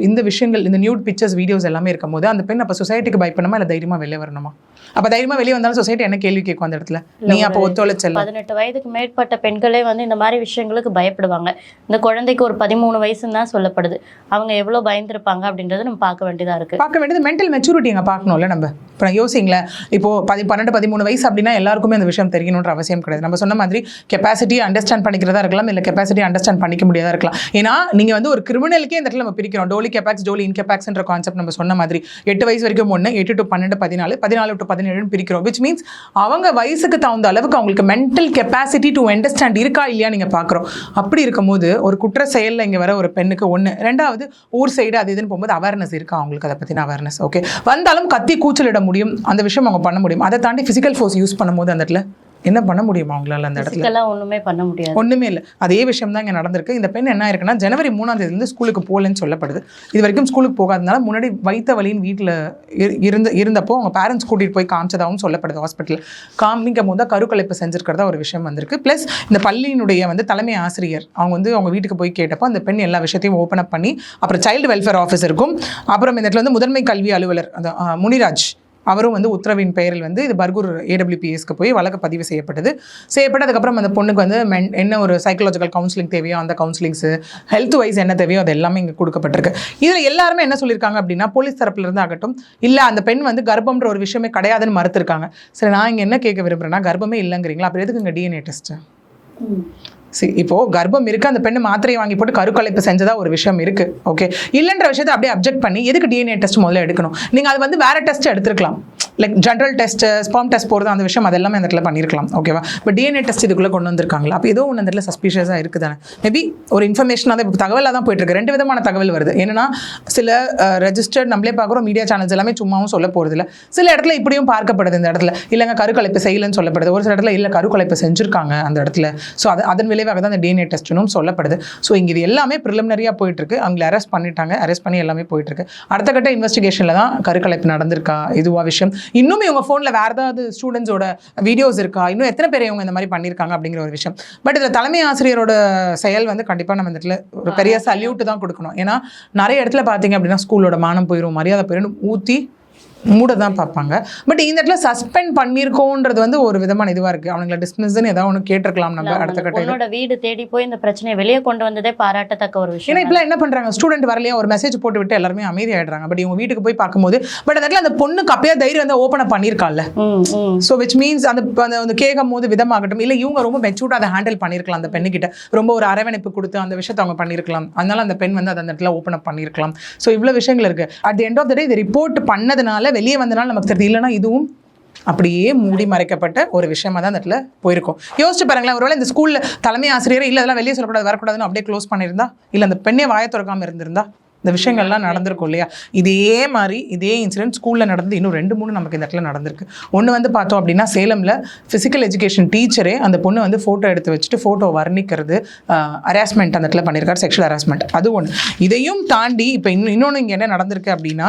இந்த விஷயங்கள், இந்த நியூட் பிக்சர்ஸ், வீடியோஸ் எல்லாமே இருக்கும் போது அந்த பெண் அப்போ சொசைட்டிக்கு பயப்படணுமா இல்லை தைரியமாக வெளியே வரணுமா? அப்போ தைரியமாக வெளியே வந்தாலும் சொசைட்டி என்ன கேள்வி கேட்கும் அந்த இடத்துல? நீ அப்போ ஒத்துழைச்சல 18 வயதுக்கு மேற்பட்ட பெண்களே வந்து இந்த மாதிரி விஷயங்களுக்கு பயப்படுவாங்க. இந்த குழந்தைக்கு ஒரு 13 வயசுன்னு தான் சொல்லப்படுது. அவங்க எவ்வளோ பயந்துருப்பாங்க அப்படின்றத நம்ம பார்க்க வேண்டியதாக இருக்குது. பார்க்க வேண்டியது மென்டல் மெச்சூரிட்டி அங்கே பார்க்கணும்ல நம்ம. இப்போ நான் யோசிங்களேன், இப்போ 12 13 வயசு அப்படின்னா எல்லாருக்குமே அந்த விஷயம் தெரியணுன்ற அவசியம் கிடையாது. நம்ம சொன்ன மாதிரி கெப்பாசிட்டி அண்டர்ஸ்டாண்ட் பண்ணிக்கிறதா இருக்கலாம், இல்லை கெப்பாசிட்டி அண்டர்ஸ்டாண்ட் பண்ணிக்க முடியாதா இருக்கலாம். ஏன்னா நீங்கள் வந்து ஒரு கிரிமினலுக்கே இந்த இடத்துல நம்ம பிரிக்கிறோம். டோலி கெப்பாக்ஸ், டோலி இன்கெப்பாக்ஸ்ன்ற கான்செப்ட் நம்ம சொன்ன மாதிரி 8 வயசு வரைக்கும் 1, 8 to 12, 14, 14 to 17 பிரிக்கிறோம். விச் மீன்ஸ் அவங்க வயசுக்கு தகுந்த அளவுக்கு அவங்களுக்கு மென்டல் கெப்பாசிட்டி டு அண்டர்ஸ்டாண்ட் இருக்கா இல்லையா நீங்கள் பார்க்குறோம். அப்படி இருக்கும்போது ஒரு குற்ற செயலில் இங்கே வர ஒரு பெண்ணுக்கு 1, 2வது ஊர் சைடு அது இதுன்னு போகும்போது அவேர்னஸ் இருக்கா அவங்களுக்கு, அதை பற்றின அவேர்னஸ். ஓகே, வந்தாலும் கத்தி கூச்சலிட முடியும், அந்த விஷயம் அவங்க பண்ண முடியும். அதை தாண்டி ஃபிசிக்கல் ஃபோர்ஸ் யூஸ் பண்ணும்போது அந்த இடத்துல என்ன பண்ண முடியுமா அவங்களால? அந்த இடத்துல ஒண்ணுமே பண்ண முடியாது, ஒண்ணுமே இல்லை. அதே விஷயம் தான் இங்கே நடந்திருக்கு. இந்த பெண் என்ன இருக்குன்னா, ஜனவரி 3ஆம் தேதியிலேருந்து ஸ்கூலுக்கு போகலன்னு சொல்லப்படுது. இது வரைக்கும் ஸ்கூலுக்கு போகாதனால முன்னாடி வைத்த வலின்னு வீட்டில் இருந்தப்போ அவங்க பேரண்ட்ஸ் கூட்டிகிட்டு போய் காமிச்சதாகவும் சொல்லப்படுது. ஹாஸ்பிட்டலில் காமிக்கும் போது தான் கருக்கலைப்பு செஞ்சிருக்கிறதா ஒரு விஷயம் வந்திருக்கு. ப்ளஸ் இந்த பள்ளியினுடைய வந்து தலைமை ஆசிரியர் அவங்க வந்து அவங்க வீட்டுக்கு போய் கேட்டப்போ அந்த பெண் எல்லா விஷயத்தையும் ஓப்பன் அப் பண்ணி, அப்புறம் சைல்டு வெல்ஃபேர் ஆஃபீஸருக்கும் அப்புறம் இந்த இடத்துல வந்து முதன்மை கல்வி அலுவலர் அந்த முனிராஜ் அவரும் வந்து உத்தரவின் பெயரில் வந்து இது பர்கூர் AWPSக்கு போய் வழக்கு பதிவு செய்யப்பட்டதுக்கப்புறம் அந்த பொண்ணுக்கு வந்து என்ன ஒரு சைக்கலாஜிக்கல் கவுன்சிலிங் தேவையோ அந்த கவுன்சிலிங்ஸு, ஹெல்த் வைஸ் என்ன தேவையோ அது எல்லாமே இங்கே கொடுக்கப்பட்டிருக்கு. இதில் எல்லாருமே என்ன சொல்லியிருக்காங்க அப்படின்னா, போலீஸ் தரப்புலேருந்து ஆகட்டும், இல்லை அந்த பெண் வந்து கர்ப்பம்ன்ற ஒரு விஷயமே கிடையாதுன்னு மறுத்திருக்காங்க. சரி, நான் இங்கே என்ன கேட்க விரும்புகிறேன்னா, கர்ப்பமே இல்லைங்கிறீங்களா, அப்புறம் எதுக்கு இங்கே DNA டெஸ்ட்டு? சரி, இப்போது கர்ப்பம் இருக்குது, அந்த பெண்ணு மாத்திரையை வாங்கி போட்டு கருக்கலைப்பு செஞ்சதா ஒரு விஷயம் இருக்குது. ஓகே, இல்லைன்ற விஷயத்தை அப்படியே அப்ஜெக்ட் பண்ணி எதுக்கு DNA டெஸ்ட் முதல்ல எடுக்கணும்? நீங்கள் அது வந்து வேறு டெஸ்ட் எடுத்துருக்கலாம், like general test, sperm test போகிறது, அந்த விஷயம் அதெல்லாமே அந்த இடத்துல பண்ணியிருக்கலாம். ஓகேவா? இப்போ DNA டெஸ்ட் இதுக்குள்ளே கொண்டு வந்திருக்காங்களா? அப்போ ஏதோ ஒன்று அந்த இடத்துல சஸ்பீஷியஸாக இருக்குது தானே. மேபி ஒரு இன்ஃபர்மேஷனாக தான் இப்போ தகவலாக தான் போயிட்டுருக்கு. 2 விதமான தகவல் வருது. என்னன்னா, சில ரெஜிஸ்டர்ட் நம்மளே பார்க்குறோம் மீடியா சேனல்ஸ் எல்லாமே சும்மாவும் சொல்ல போகிறது இல்லை. சில இடத்துல இப்படியும் பார்க்கப்படுது. இந்த இடத்துல இல்லைங்க கருக்கலைப்பு செய்யலன்னு சொல்லப்படுது, ஒரு சில இடத்துல இல்லை கருக்கலைப்பு செஞ்சுருக்காங்க அந்த இடத்துல. ஸோ அதன் விளைவாக தான் அந்த DNA டெஸ்ட்னும் சொல்லப்படுது. ஸோ இங்கே இது எல்லாமே ப்ரிலிமினரியாக போயிட்டுருக்கு. அவங்களை அரெஸ்ட் பண்ணிட்டாங்க, அரெஸ்ட் பண்ணி எல்லாமே போயிட்டுருக்கு. அடுத்த கட்ட இன்வெஸ்டிகேஷனில் தான் கருக்கலைப்பு நடந்திருக்கா இதுவா விஷயம், இன்னும் இவங்க ஃபோனில் வேறு ஏதாவது ஸ்டூடெண்ட்ஸோட வீடியோஸ் இருக்கா, இன்னும் எத்தனை பேர் இவங்க இந்த மாதிரி பண்ணியிருக்காங்க அப்படிங்கிற ஒரு விஷயம். பட் இதில் தலைமை ஆசிரியரோட செயல் வந்து கண்டிப்பாக நம்ம இந்த இடத்துல ஒரு பெரிய சல்யூட் தான் கொடுக்கணும். ஏன்னா நிறைய இடத்துல பார்த்தீங்க அப்படின்னா ஸ்கூலோட மானம் போயிடும், மரியாதை போயிடும், ஊற்றி மூட தான் பார்ப்பாங்க. பட் இந்த இடத்துல சஸ்பெண்ட் பண்ணியிருக்கோன்றது வந்து ஒரு விதமான இதுவாக இருக்குது. அவங்களை டிஸ்மிஸ்ன்னு ஏதாவது ஒன்று கேட்டிருக்கலாம். நம்ம அடுத்த கட்ட வீடு தேடி போய் இந்த பிரச்சனையை வெளியே கொண்டு வந்ததே பாராட்டத்தக்க ஒரு விஷயம். ஏன்னா இப்பெல்லாம் என்ன பண்ணுறாங்க, ஸ்டூடெண்ட் வரலையா ஒரு மெசேஜ் போட்டு விட்டு எல்லாருமே அமைதியாகிடுறாங்க. பட் இவங்க வீட்டுக்கு போய் பார்க்கும்போது பட் அந்த இடத்துல அந்த பொண்ணுக்கு அப்பயே தைரியம் வந்து ஓப்பன் அப் பண்ணியிருக்கால. ஸோ விச் மீன்ஸ் அந்த கேட்கும் போது விதமாகட்டும், இல்லை இவங்க ரொம்ப மெச்சூர்டாக அதை ஹேண்டில் பண்ணியிருக்கலாம். அந்த பெண்ணுக்கிட்ட ரொம்ப ஒரு அரவணைப்பு கொடுத்து அந்த விஷயத்தை அவங்க பண்ணியிருக்கலாம். அதனால அந்த பெண் வந்து அந்த இடத்துல ஓப்பன் அப் பண்ணியிருக்கலாம். ஸோ இவ்வளோ விஷயங்கள் இருக்குது. At the end of the day இது ரிப்போர்ட் பண்ணதுனால வெளியே வந்தனால நமக்கு தெரியுது. இல்லைனா இதுவும் அப்படியே மூடி மறைக்கப்பட்ட ஒரு விஷயமா தான் அந்த இடத்துல போயிருக்கும். யோசிச்சு பாருங்களேன், ஒருவேளை இந்த ஸ்கூலில் தலைமை ஆசிரியர் இல்லை அதெல்லாம் வெளியே சொல்லக்கூடாது வரக்கூடாதுன்னு அப்படியே க்ளோஸ் பண்ணியிருந்தா, இல்லை அந்த பெண்ணே வாயை திறக்காமல் இருந்திருந்தா இந்த விஷயங்கள்லாம் நடந்திருக்கும் இல்லையா? இதே மாதிரி இதே இன்சிடென்ட் ஸ்கூலில் நடந்து இன்னும் 2-3 நமக்கு இந்த இடத்துல நடந்திருக்கு. ஒன்று வந்து பார்த்தோம் அப்படின்னா சேலமில் ஃபிசிக்கல் எஜுகேஷன் டீச்சரே அந்த பொண்ணு வந்து ஃபோட்டோ எடுத்து வச்சுட்டு ஃபோட்டோ வர்ணிக்கிறது, ஹராஸ்மெண்ட் அந்த இடத்துல பண்ணியிருக்காரு, செக்ஷுவல் ஹராஸ்மெண்ட். அது ஒன்று. இதையும் தாண்டி இப்போ இன்னொன்று இங்கே என்ன நடந்திருக்கு அப்படின்னா,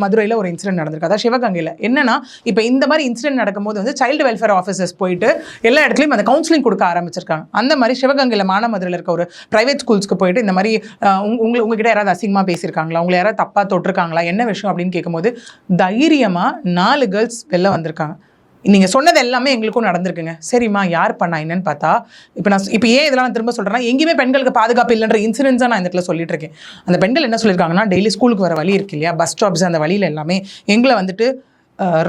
மதுரையில் ஒரு இன்சிடென்ட் நடந்திருக்கு, அதாவது சிவகங்கையில். என்னன்னா இப்போ இந்த மாதிரி இன்சிடென்ட் நடக்கும்போது வந்து சைல்டு வெல்ஃபேர் ஆஃபீஸர்ஸ் போயிட்டு எல்லா இடத்துலையும் அந்த கவுன்சிலிங் கொடுக்க ஆரம்பிச்சிருக்காங்க. அந்த மாதிரி சிவகங்கையில் மதுரையில் இருக்க ஒரு ப்ரைவேட் ஸ்கூல்ஸ்க்கு போயிட்டு இந்த மாதிரி உங்ககிட்ட யாராவது பேசியிருக்காங்களா, உங்களை யாராவது தப்பா தொட்டிருக்காங்களா, என்ன விஷயம் அப்படின்னு கேட்கும்போது தைரியமா 4 கேர்ள்ஸ் வெளில வந்திருக்காங்க. நீங்க சொன்னது எல்லாமே எங்களுக்கும் நடந்திருக்குங்க. சரிம்மா யார் பண்ணா என்னன்னு பார்த்தா, இப்போ ஏன் இதெல்லாம் நான் திரும்ப சொல்றேன்னா, எங்கேயுமே பெண்களுக்கு பாதுகாப்பு இல்லைன்ற இன்சிடென்ட்ஸாக நான் இந்த இடத்துல சொல்லிட்டு இருக்கேன். அந்த பெண்கள் என்ன சொல்லியிருக்காங்கன்னா, டெய்லி ஸ்கூலுக்கு வர வழி இருக்கு இல்லையா, பஸ் ஸ்டாப்ஸ், அந்த வழியில் எல்லாமே எங்களை வந்துட்டு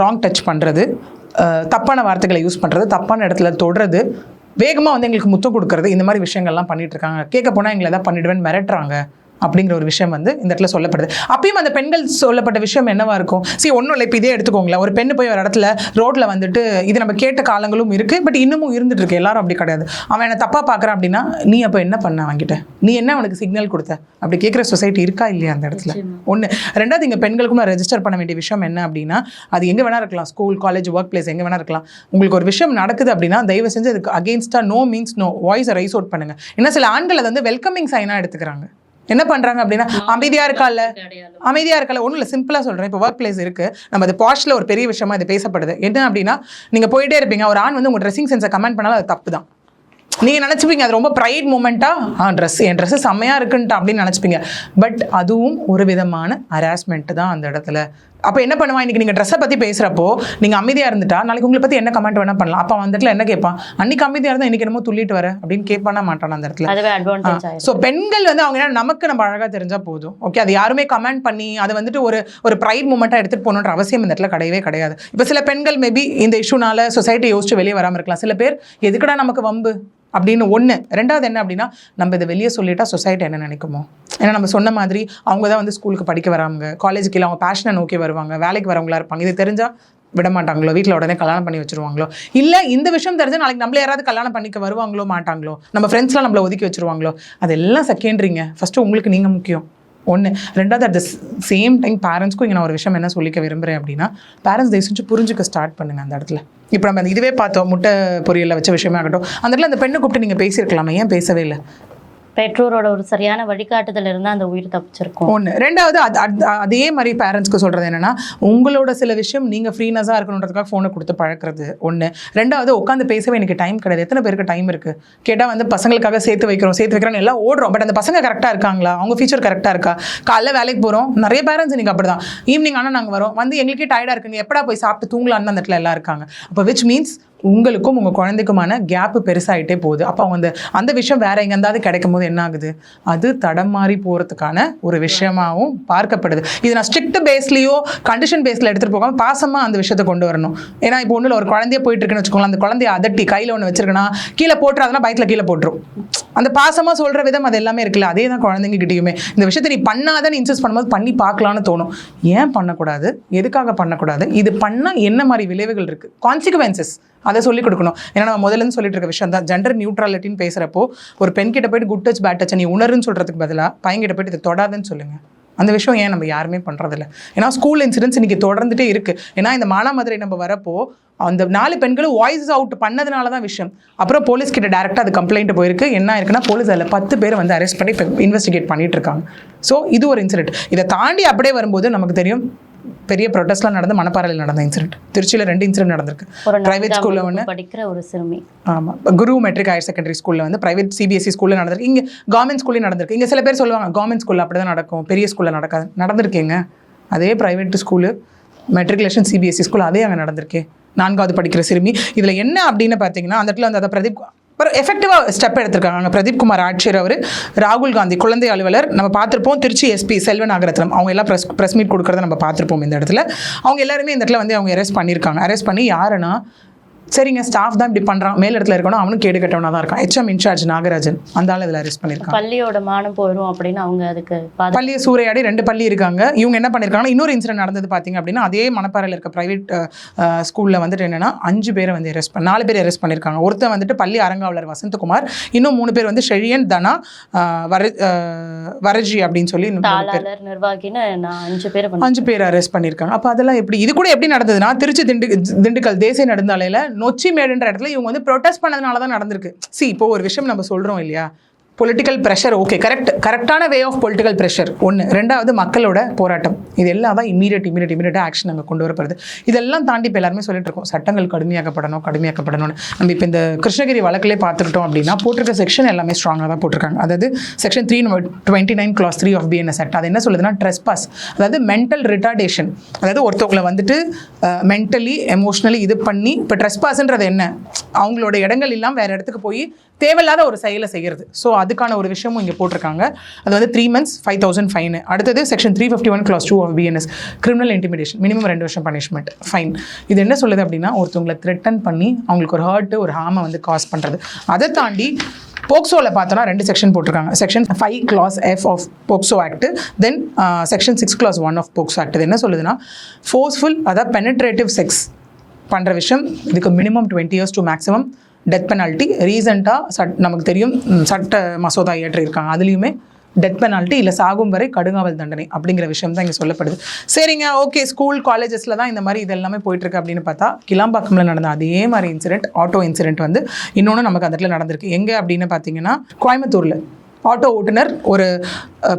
ராங் டச் பண்ணுறது, தப்பான வார்த்தைகளை யூஸ் பண்ணுறது, தப்பான இடத்துல தொடுறது, வேகமாக வந்து எங்களுக்கு முத்தம் கொடுக்கறது, இந்த மாதிரி விஷயங்கள்லாம் பண்ணிட்டு இருக்காங்க. கேட்க போனால் எங்களை எதாவது பண்ணிடுவேன்னு மிரட்டுறாங்க அப்படிங்கிற ஒரு விஷயம் வந்து இந்த இடத்துல சொல்லப்படுது. அப்பயும் அந்த பெண்கள் சொல்லப்பட்ட விஷயம் என்னவா இருக்கும்? ஒன்றும் இல்லை, இப்போ இதே எடுத்துக்கோங்களேன், ஒரு பெண்ணு போய் ஒரு இடத்துல ரோட்டில் வந்துட்டு இது நம்ம கேட்ட காலங்களும் இருக்குது, பட் இன்னமும் இருந்துட்டு இருக்கு. எல்லாரும் அப்படி கிடையாது. அவன் என்ன தப்பாக பார்க்குறான் அப்படின்னா, நீ அப்போ என்ன பண்ண வாங்கிட்ட, நீ என்ன அவனுக்கு சிக்னல் கொடுத்த, அப்படி கேட்குற சொசைட்டி இருக்கா இல்லையா அந்த இடத்துல? ஒன்று. ரெண்டாவது, இங்கே பெண்களுக்கும் நான் ரெஜிஸ்டர் பண்ண வேண்டிய விஷயம் என்ன அப்படின்னா, அது எங்கே வேணா இருக்கலாம், ஸ்கூல், காலேஜ், ஒர்க் பிளேஸ், எங்கே வேணா இருக்கலாம். உங்களுக்கு ஒரு விஷயம் நடக்குது அப்படின்னா தயவு செஞ்சு அதுக்கு அகெயின்ஸ்டாக நோ மீன்ஸ் நோ, வாய்ஸை ரைஸ் அவுட் பண்ணுங்க. ஏன்னா சில ஆண்கள் அதை வந்து வெல்கமிங் சைனாக எடுத்துக்கிறாங்க. என்ன பண்றாங்க அப்படின்னா, அமைதியா இருக்கல ஒன்றும் இல்லை, சிம்பிளா சொல்றேன். இப்போ ஒர்க் பிளேஸ் இருக்கு, நம்ம அது பாஸ்ட்ல ஒரு பெரிய விஷயமா இது பேசப்படுது. என்ன அப்படின்னா, நீங்க போயிட்டே இருப்பீங்க, ஒரு ஆண் வந்து உங்க ட்ரெஸ்ஸிங் சென்ஸை கமெண்ட் பண்ணாலும் அது தப்பு தான். நீங்கள் நினச்சிப்பீங்க அது ரொம்ப ப்ரைட் மூமெண்ட்டாக என் ட்ரெஸ்ஸு செம்மையாக இருக்குன்ட்டா அப்படின்னு நினச்சிப்பீங்க. பட் அதுவும் ஒரு விதமான ஹராஸ்மெண்ட் தான் அந்த இடத்துல. அப்போ என்ன பண்ணுவான், இன்றைக்கி நீங்கள் ட்ரெஸ்ஸை பற்றி பேசுகிறப்போ நீங்கள் அமைதியாக இருந்துட்டா நாளைக்கு உங்களை பற்றி என்ன கமெண்ட் வேணால் பண்ணலாம். அப்போ அந்த இடத்துல என்ன கேட்பான், அன்றைக்கி அமைதியாக இருந்தால் இன்றைக்கி என்னமோ துள்ளிட்டு வர அப்படின்னு கேட்பானா மாட்டான் அந்த இடத்துல. ஸோ பெண்கள் வந்து அவங்க என்ன, நமக்கு நம்ம அழகாக தெரிஞ்சால் போதும், ஓகே, அது யாருமே கமெண்ட் பண்ணி அதை வந்துட்டு ஒரு ப்ரைட் மூமெண்ட்டாக எடுத்துகிட்டு போகணுன்ற அவசியம் இந்த இடத்துல கிடையவே கிடையாது. இப்போ சில பெண்கள் மேபி இந்த இஷ்யூனால சொசைட்டி யோசிச்சு வெளியே வராமல் இருக்கலாம். சில பேர் எதுக்கடா நமக்கு வம்பு அப்படின்னு ஒன்று. ரெண்டாவது என்ன அப்படின்னா, நம்ம இதை வெளியே சொல்லிட்டா சொசைட்டி என்ன நினைக்குமோ. ஏன்னா நம்ம சொன்ன மாதிரி அவங்க தான் வந்து ஸ்கூலுக்கு படிக்க வராங்க, காலேஜுக்கு இல்லை, அவங்க பேஷனை நோக்கி வருவாங்க, வேலைக்கு வரவங்களா இருப்பாங்க. இது தெரிஞ்சால் விட மாட்டாங்களோ, வீட்டில் உடனே கல்யாணம் பண்ணி வச்சுருவாங்களோ, இல்லை இந்த விஷயம் தெரிஞ்சால் நாளைக்கு நம்மள யாராவது கல்யாணம் பண்ணிக்க வருவாங்களோ மாட்டாங்களோ, நம்ம ஃப்ரெண்ட்ஸ்லாம் நம்மளை ஒதுக்கி வச்சுருவாங்களோ, அதெல்லாம் செகண்டரிங்க. ஃபஸ்ட்டு உங்களுக்கு நீங்கள் முக்கியம் ஒன்று. ரெண்டாவது அட் த சேம் டைம் பேரண்ட்ஸ்க்கும் இங்கே நான் ஒரு விஷயம் என்ன சொல்லிக்க விரும்புகிறேன் அப்படின்னா, பேரண்ட்ஸ் தயவு செஞ்சு புரிஞ்சுக்க ஸ்டார்ட் பண்ணுங்கள் அந்த இடத்துல. இப்போ நம்ம இதுவே பார்த்தோம், முட்டை பொரியலில் வச்ச விஷயமே ஆகட்டும், அந்த இடத்துல அந்த பெண்ணை கூப்பிட்டு நீங்கள் பேசியிருக்கலாமே, ஏன் பேசவே இல்லை? பெற்றோரோட ஒரு சரியான வழிகாட்டுதல் இருந்தால் அந்த உயிர் தப்பிச்சிருக்கும். ஒன்று. ரெண்டாவது அதே மாதிரி பேரண்ட்ஸ்க்கு சொல்கிறது என்னென்னா, உங்களோட சில விஷயம் நீங்கள் ஃப்ரீனஸாக இருக்கணுன்றதுக்காக ஃபோனை கொடுத்து பழக்கிறது ஒன்று. ரெண்டாவது உட்காந்து பேசவே எனக்கு டைம் கிடையாது. எத்தனை பேருக்கு டைம் இருக்குது கேட்டால் வந்து பசங்களுக்காக சேர்த்து வைக்கிறோன்னு எல்லாம் ஓடுறோம். பட் அந்த பசங்க கரெக்டாக இருக்காங்களா, அவங்க ஃபியூச்சர் கரெக்டாக இருக்கா? காலைல வேலைக்கு போகிறோம், நிறைய பேரண்ட்ஸ் இன்றைக்கி அப்படி தான். ஈவினிங் ஆனால் நாங்கள் வரோம், வந்து எங்களுக்கே டயர்டாக இருக்குங்க, எப்படா போய் சாப்பிட்டு தூங்கலான்னு அந்த இடத்துல எல்லாம் இருக்காங்க. அப்போ விச் மீன்ஸ் உங்களுக்கும் உங்கள் குழந்தைக்குமான கேப்பு பெருசாகிட்டே போகுது. அப்போ அவங்க அந்த விஷயம் வேற எங்கேருந்தாவது கிடைக்கும் போது என்ன ஆகுது, அது தடம் மாறி போகிறதுக்கான ஒரு விஷயமாகவும் பார்க்கப்படுது. இது நான் ஸ்ட்ரிக்ட் பேஸ்லேயோ கண்டிஷன் பேஸில் எடுத்துகிட்டு போகாமல் பாசமாக அந்த விஷயத்தை கொண்டு வரணும். ஏன்னா இப்போ ஒன்றில் ஒரு குழந்தைய போயிட்டு இருக்குன்னு வச்சுக்கோங்களேன், அந்த குழந்தைய அதட்டி கையில் ஒன்று வச்சிருக்கனா கீழே போட்டுறாதுன்னா பயத்தில் கீழே போட்டுரும். அந்த பாசமாக சொல்கிற விதம் அது எல்லாமே இருக்குல்ல, அதே தான் குழந்தைங்க கிட்டேயுமே. இந்த விஷயத்தை நீ பண்ணாதன்னு இன்சிஸ்ட் பண்ணும்போது பண்ணி பார்க்கலான்னு தோணும். ஏன் பண்ணக்கூடாது, எதுக்காக பண்ணக்கூடாது, இது பண்ணால் என்ன மாதிரி விளைவுகள் இருக்குது, கான்சிக்வன்சஸ், அதை சொல்லிக் கொடுக்கணும். ஏன்னா நம்ம முதல்ல சொல்லிட்டு இருக்க விஷயம் தான் ஜெண்டர் நியூட்ரலிட்டின்னு பேசுகிறப்போ, ஒரு பெண் கிட்ட போயிட்டு குட் டச் பேட் டச் நீ உணருன்னு சொல்கிறதுக்கு பதிலாக பையன்கிட்ட போயிட்டு இதை தொடாதுன்னு சொல்லுங்கள். அந்த விஷயம் ஏன் நம்ம யாருமே பண்ணுறதில்ல? ஏன்னா ஸ்கூல் இன்சிடென்ட்ஸ் இன்றைக்கி தொடர்ந்துட்டே இருக்குது. ஏன்னா இந்த மானாமதுரை நம்ம வரப்போ அந்த 4 பெண்களும் வாய்ஸ் அவுட் பண்ணதுனால தான் விஷயம். அப்புறம் போலீஸ் கிட்ட டேரெக்டாக அது கம்ப்ளைண்ட் போயிருக்கு. என்ன இருக்குன்னா, போலீஸ் அதில் 10 பேர் வந்து அரெஸ்ட் பண்ணி இப்போ இன்வெஸ்டிகேட் பண்ணிட்டு இருக்காங்க. ஸோ இது ஒரு இன்சிடென்ட். இதை தாண்டி அப்படியே வரும்போது நமக்கு தெரியும், பெரிய ப்ரொட்டஸ்ட்லாம் நடந்து மணப்பாறையில் நடந்த இன்சிடென்ட், திருச்சியில் 2 இன்சிடென்ட் நடந்திருக்கு. பிரைவேட் ஸ்கூலில் ஒன்று படிக்கிற ஒரு சிறுமி, ஆமாம், குரு மெட்ரிக் ஹையர் செகண்டரி ஸ்கூலில் வந்து பிரைவேட் சிபிஎஸ்சி ஸ்கூலில் நடந்திருக்கு. இங்கே கவர்மெண்ட் ஸ்கூல்லேயும் நடந்திருக்கு. இங்கே சில பேர் சொல்லுவாங்க கவர்மெண்ட் ஸ்கூலில் அப்படி தான் நடக்கும், பெரிய ஸ்கூலில் நடக்காது. நடந்திருக்கேங்க. அதே private school matriculation CBSE school அதே அங்கே நடந்திருக்கே. 4வது படிக்கிற சிறுமி. இதில் என்ன அப்படின்னு பார்த்தீங்கன்னா, அந்த இடத்துல வந்து அதை பிரதீப் எஃபெக்டிவாக ஸ்டெப் எடுத்திருக்காங்க. பிரதீப் குமார் ஆட்சியர் அவர், ராகுல் காந்தி குழந்தை அலுவலர் நம்ம பார்த்துருப்போம், திருச்சி எஸ்பி செல்வ நாகரத்னம் அவங்க எல்லாம் ப்ரெஸ் மீட் கொடுக்குறத நம்ம பார்த்துருப்போம். இந்த இடத்துல அவங்க எல்லாருமே இந்த இடத்துல வந்து அவங்க அரெஸ்ட் பண்ணியிருக்காங்க. அரெஸ்ட் பண்ணி யாருன்னா, சரிங்க ஸ்டாஃப் தான் இப்படி பண்ணுறான், மேல் இடத்துல இருக்கணும், அவனும் கேடு கட்டவனா தான் இருக்கான். HM இன்சார்ஜ் நாகராஜன், அந்த ஆள் இதில் அரெஸ்ட் பண்ணியிருக்காங்க. பள்ளியோட மானம் போயிடும் அப்படின்னு அவங்க அதுக்கு பள்ளியை சூறையாடி 2 பள்ளி இருக்காங்க. இவங்க என்ன பண்ணியிருக்காங்கன்னா, இன்னொரு இன்சிடென்ட் நடந்தது பார்த்தீங்க அப்படின்னா, அதே மணப்பாறையில் இருக்க பிரைவேட் ஸ்கூலில் வந்துட்டு என்னென்னா 5 பேரை வந்து 4 பேர் அரெஸ்ட் பண்ணியிருக்காங்க. ஒருத்தர் வந்துட்டு பள்ளி அரங்காவலர் வசந்தகுமார், இன்னும் 3 பேர் வந்து ஷெழியன், தனா, வரஜி அப்படின்னு சொல்லி நிர்வாகின்னு 5 பேர் அரெஸ்ட் பண்ணியிருக்காங்க. அப்போ அதெல்லாம் எப்படி, இது கூட எப்படி நடந்ததுன்னா, திருச்சி திண்டுக்கல் தேசிய நெடுஞ்சாலையில் நொச்சிமேடுன்ற இடத்துல இவங்க வந்து ப்ரொடெஸ்ட் பண்ணதுனால தான் நடந்திருக்கு. இப்போ ஒரு விஷயம் நம்ம சொல்கிறோம் இல்லையா, பொலிட்டிக்கல் ப்ரெஷர், ஓகே, கரெக்டான வே ஆஃப் பொலிட்டிக்கல் ப்ரெஷர் ஒன்று. ரெண்டாவது மக்களோட போராட்டம், இது எல்லாம் தான் இமீடியட்டாக ஆக்ஷன் அங்கே கொண்டு வரப்படுது. இதெல்லாம் தாண்டி இப்போ எல்லாருமே சொல்லிட்டு இருக்கோம், சட்டங்கள் கடுமையாக்கப்படணும்னு. நம்ம இப்போ இந்த கிருஷ்ணகிரி வழக்கிலே பார்த்துக்கிட்டோம் அப்படின்னா, போட்டிருக்க செக்ஷன் எல்லாமே ஸ்ட்ராங்காக தான் போட்டிருக்காங்க. அதாவது section 329 Clause 3 of BNS Act. அது என்ன சொல்லுதுன்னா, ட்ரெஸ்பாஸ், அதாவது மென்டல் ரிட்டார்டேஷன், அதாவது ஒருத்தவங்களை வந்துட்டு மென்டலி எமோஷ்னலி இது பண்ணி, இப்போ ட்ரெஸ்பாஸ்ன்றது என்ன, அவங்களோட இடங்கள் இல்லாமல் வேறு இடத்துக்கு போய் தேவையில்லாத ஒரு செயலை செய்கிறது. ஸோ அதுக்கான ஒரு விஷயமும் இங்கே போட்டிருக்காங்க. அது வந்து 3 months 5,000 ஃபைன். அடுத்தது section 351 Clause 2 of BNS, criminal intimidation, minimum 2 வருஷம் பனிஷ்மெண்ட், ஃபைன். இது என்ன சொல்லுது அப்படின்னா, ஒருத்தவங்களை த்ரெட்டன் பண்ணி அவங்களுக்கு ஒரு ஹர்ட்டு, ஒரு ஹார்மை வந்து காஸ் பண்ணுறது. அதை தாண்டி போக்சோவில் பார்த்தோன்னா 2 செக்ஷன் போட்டிருக்காங்க. Section 5 Clause F of POCSO act, then section 6 Clause 1 of POCSO act. இது என்ன சொல்லுதுன்னா, ஃபோர்ஸ்ஃபுல், அதாவது பெனட்ரேட்டிவ் செக்ஸ் பண்ணுற விஷயம், இதுக்கு minimum 20 years to maximum death penalty. ரீசெண்டாக நமக்கு தெரியும் சட்ட மசோதா இயற்றியிருக்காங்க, அதுலேயுமே டெத் பெனால்ட்டி இல்லை சாகும் வரை கடுங்காவல் தண்டனை அப்படிங்கிற விஷயம் தான் இங்கே சொல்லப்படுது. சரிங்க, ஓகே, ஸ்கூல் காலேஜஸில் தான் இந்த மாதிரி இது எல்லாமே போயிட்டுருக்கு அப்படின்னு பார்த்தா, கிளாம்பாக்கமில் நடந்த அதே மாதிரி இன்சிடென்ட், ஆட்டோ இன்சிடென்ட் வந்து இன்னொன்று நமக்கு அந்த இடத்துல நடந்திருக்கு. எங்கே அப்படின்னு பார்த்தீங்கன்னா, கோயம்புத்தூரில் ஆட்டோ ஓட்டுநர் ஒரு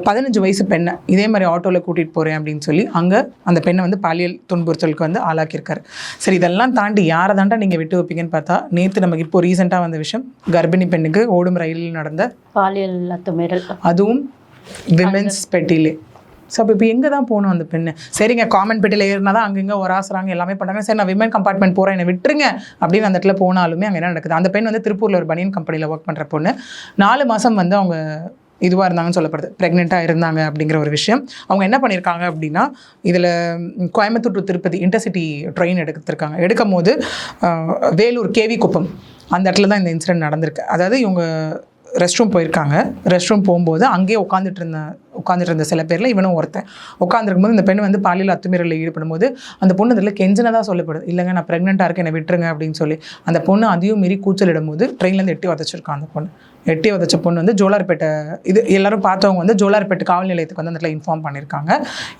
15 வயசு பெண்ணை இதே மாதிரி ஆட்டோவில் கூட்டிகிட்டு போகிறேன் அப்படின்னு சொல்லி அங்கே அந்த பெண்ணை வந்து பாலியல் துன்புறுத்தலுக்கு வந்து ஆளாக்கியிருக்காரு. சரி, இதெல்லாம் தாண்டி யாரை தாண்டா நீங்கள் விட்டு வைப்பீங்கன்னு பார்த்தா, நேற்று நமக்கு இப்போ ரீசெண்டாக வந்த விஷயம், கர்ப்பிணி பெண்ணுக்கு ஓடும் ரயிலில் நடந்த பாலியல் அத்துமீறல், அதுவும் விமென்ஸ் பெட்டிலே. ஸோ அப்போ இப்போ எங்கே தான் போகணும் அந்த பெண்ணு? சரிங்க, காமன் பெட்டியில் ஏறினா தான் அங்கங்கே ஒராசுறாங்க, எல்லாமே பண்ணுறாங்க. சரி, நான் விமன் கம்பார்ட்மெண்ட் போகிறேன், என்னை விட்டுருங்க அப்படின்னு அந்த இடத்துல போனாலுமே அங்கே என்ன நடக்குது? அந்த பெண் வந்து திருப்பூரில் ஒரு பனியன் கம்பெனியில் ஒர்க் பண்ணுற பொண்ணு, 4 மாதம் வந்து அவங்க இதுவாக இருந்தாங்கன்னு சொல்லப்படுது, ப்ரெக்னெண்ட்டாக இருந்தாங்க அப்படிங்கிற ஒரு விஷயம். அவங்க என்ன பண்ணியிருக்காங்க அப்படின்னா, இதில் Coimbatore to Tirupati intercity train எடுத்துருக்காங்க. எடுக்கும் போது வேலூர் கேவி குப்பம் அந்த இடத்துல தான் இந்த இன்சிடென்ட் நடந்திருக்கு. அதாவது இவங்க ரெஸ்ட் ரூம் போயிருக்காங்க. ரெஸ்ட் ரூம் போகும்போது அங்கேயே உட்காந்துட்டு இருந்த சில பேரில் இவனும் ஒருத்தன் உட்காந்துருக்கும் போது இந்த பெண் வந்து பாலியல் அத்துமீறலில் ஈடுபடும் போது அந்த பொண்ணு அதில் கெஞ்சினதாக சொல்லப்படுது, இல்லைங்க நான் ப்ரெக்னெண்ட்டாக இருக்கேன், என்னை விட்டுருங்க அப்படின்னு சொல்லி. அந்த பொண்ணு அதையும் மீறி கூச்சலிடும் போது ட்ரெயின்லேருந்து எட்டி உதச்சிருக்கான். அந்த பொண்ணு எட்டி உதச்ச பொண்ணு வந்து ஜோலார்பேட்டை, இது எல்லாரும் பார்த்தவங்க வந்து ஜோலார்பேட்டை காவல் நிலையத்துக்கு வந்து அந்த இடத்துல இன்ஃபார்ம் பண்ணியிருக்காங்க.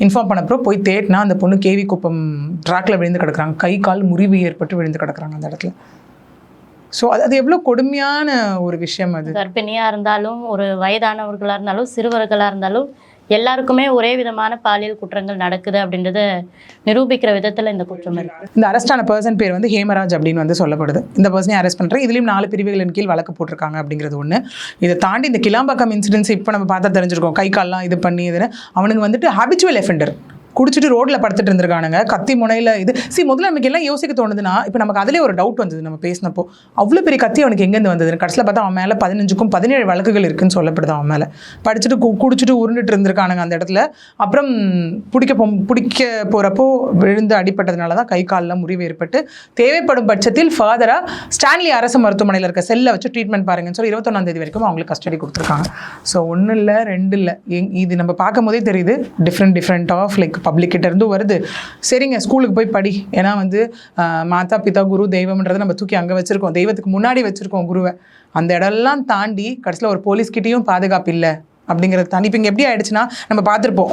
இன்ஃபார்ம் பண்ணப்போ போய் தேட்டினா அந்த பொண்ணு கேவி குப்பம் ட்ராக்ல விழுந்து கிடக்குறாங்க, கை கால் முறிவு ஏற்பட்டு விழுந்து கிடக்குறாங்க அந்த இடத்துல. ஸோ அது எவ்வளோ கொடுமையான ஒரு விஷயம். அது கர்ப்பிணியாக இருந்தாலும், ஒரு வயதானவர்களாக இருந்தாலும், சிறுவர்களாக இருந்தாலும், எல்லாருக்குமே ஒரே விதமான பாலியல் குற்றங்கள் நடக்குது அப்படின்றத நிரூபிக்கிற விதத்தில் இந்த குற்றம் இருக்கு. இந்த அரெஸ்டான பர்சன் பேர் வந்து ஹேமராஜ் அப்படின்னு வந்து சொல்லப்படுது. இந்த பர்சனை அரெஸ்ட் பண்ணுறேன், இதுலேயும் 4 பிரிவுகளின் கீழ் வழக்கு போட்டிருக்காங்க அப்படிங்கிறது ஒன்று. இதை தாண்டி இந்த கிளாம்பாக்கம் இன்சிடென்ட்ஸ் இப்போ நம்ம பார்த்தா தெரிஞ்சிருக்கோம், கை கால்லாம் இது பண்ணி இதுன்னு அவனுக்கு வந்துட்டு ஹாபிச்சுவல் எஃபெண்டர், குடிச்சிட்டு ரோட்டில் படுத்துட்டு இருந்திருக்கானுங்க, கத்தி முனையில் இது. முதல்ல நமக்கு எல்லாம் யோசிக்க தோணுதுன்னா, இப்போ நமக்கு அதிலே ஒரு டவுட் வந்தது நம்ம பேசினப்போ, அவ்வளோ பெரிய கத்தி அவனுக்கு எங்கேருந்து வந்ததுன்னு. கடைசியில் பார்த்தா அவன் மேலே 15க்கும் 17 வழக்குகள் இருக்குன்னு சொல்லப்படுது. அவன் மேலே குடிச்சிட்டு உருண்டுட்டு இருந்திருக்கானுங்க அந்த இடத்துல. அப்புறம் பிடிக்க போகிறப்போ விழுந்து அடிப்பட்டதுனால தான் கை காலில் முறிவு ஏற்பட்டு தேவைப்படும் பட்சத்தில் ஃபர்தராக ஸ்டான்லி அரசு மருத்துவமனையில் இருக்க செல்லை வச்சு ட்ரீட்மெண்ட் பாருங்கன்னு சொல்லி 21ஆம் தேதி வரைக்கும் அவங்களுக்கு கஸ்டடி கொடுத்துருக்காங்க. ஸோ 1 இல்லை 2 இல்லை, இது நம்ம பார்க்கும் போதே தெரியுது, டிஃப்ரெண்ட் ஆஃப் லைக் பப்ளிக்கிட்ட இருந்து வருது. சரிங்க, ஸ்கூலுக்கு போய் படி, ஏன்னா வந்து மாதா பிதா குரு தெய்வம்ன்றதை நம்ம தூக்கி அங்கே வச்சுருக்கோம், தெய்வத்துக்கு முன்னாடி வச்சுருக்கோம் குருவை. அந்த இடம்லாம் தாண்டி கடைசியில் ஒரு போலீஸ்கிட்டையும் பாதுகாப்பு இல்லை அப்படிங்கிறது தாண்டி இப்போ இங்கே எப்படி ஆயிடுச்சுன்னா, நம்ம பார்த்துருப்போம்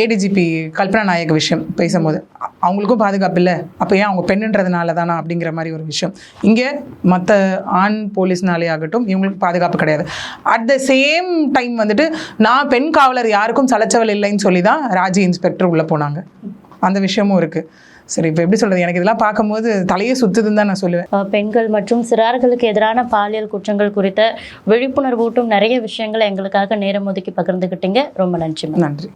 ஏடிஜிபி கல்பனா நாயக் விஷயம் பேசும்போது, அவங்களுக்கும் பாதுகாப்பு இல்லை, அப்போ ஏன் அவங்க பெண்ணுன்றதுனால தானா அப்படிங்கிற மாதிரி ஒரு விஷயம். இங்கே மற்ற ஆண் போலீஸ்னாலே ஆகட்டும் இவங்களுக்கு பாதுகாப்பு கிடையாது. அட் த சேம் டைம் வந்துட்டு நான் பெண் காவலர் யாருக்கும் சலைச்சவள் இல்லைன்னு சொல்லி தான் ராஜி இன்ஸ்பெக்டர் உள்ளே போனாங்க. அந்த விஷயமும் இருக்குது. சரி, இப்போ எப்படி சொல்கிறது, எனக்கு இதெல்லாம் பார்க்கும்போது தலையே சுற்றுதுன்னு தான் நான் சொல்லுவேன். பெண்கள் மற்றும் சிறார்களுக்கு எதிரான பாலியல் குற்றங்கள் குறித்த விழிப்புணர்வூட்டும் நிறைய விஷயங்களை எங்களுக்காக நேரம் ஒதுக்கி பகிர்ந்துக்கிட்டீங்க. ரொம்ப நன்றி. நன்றி.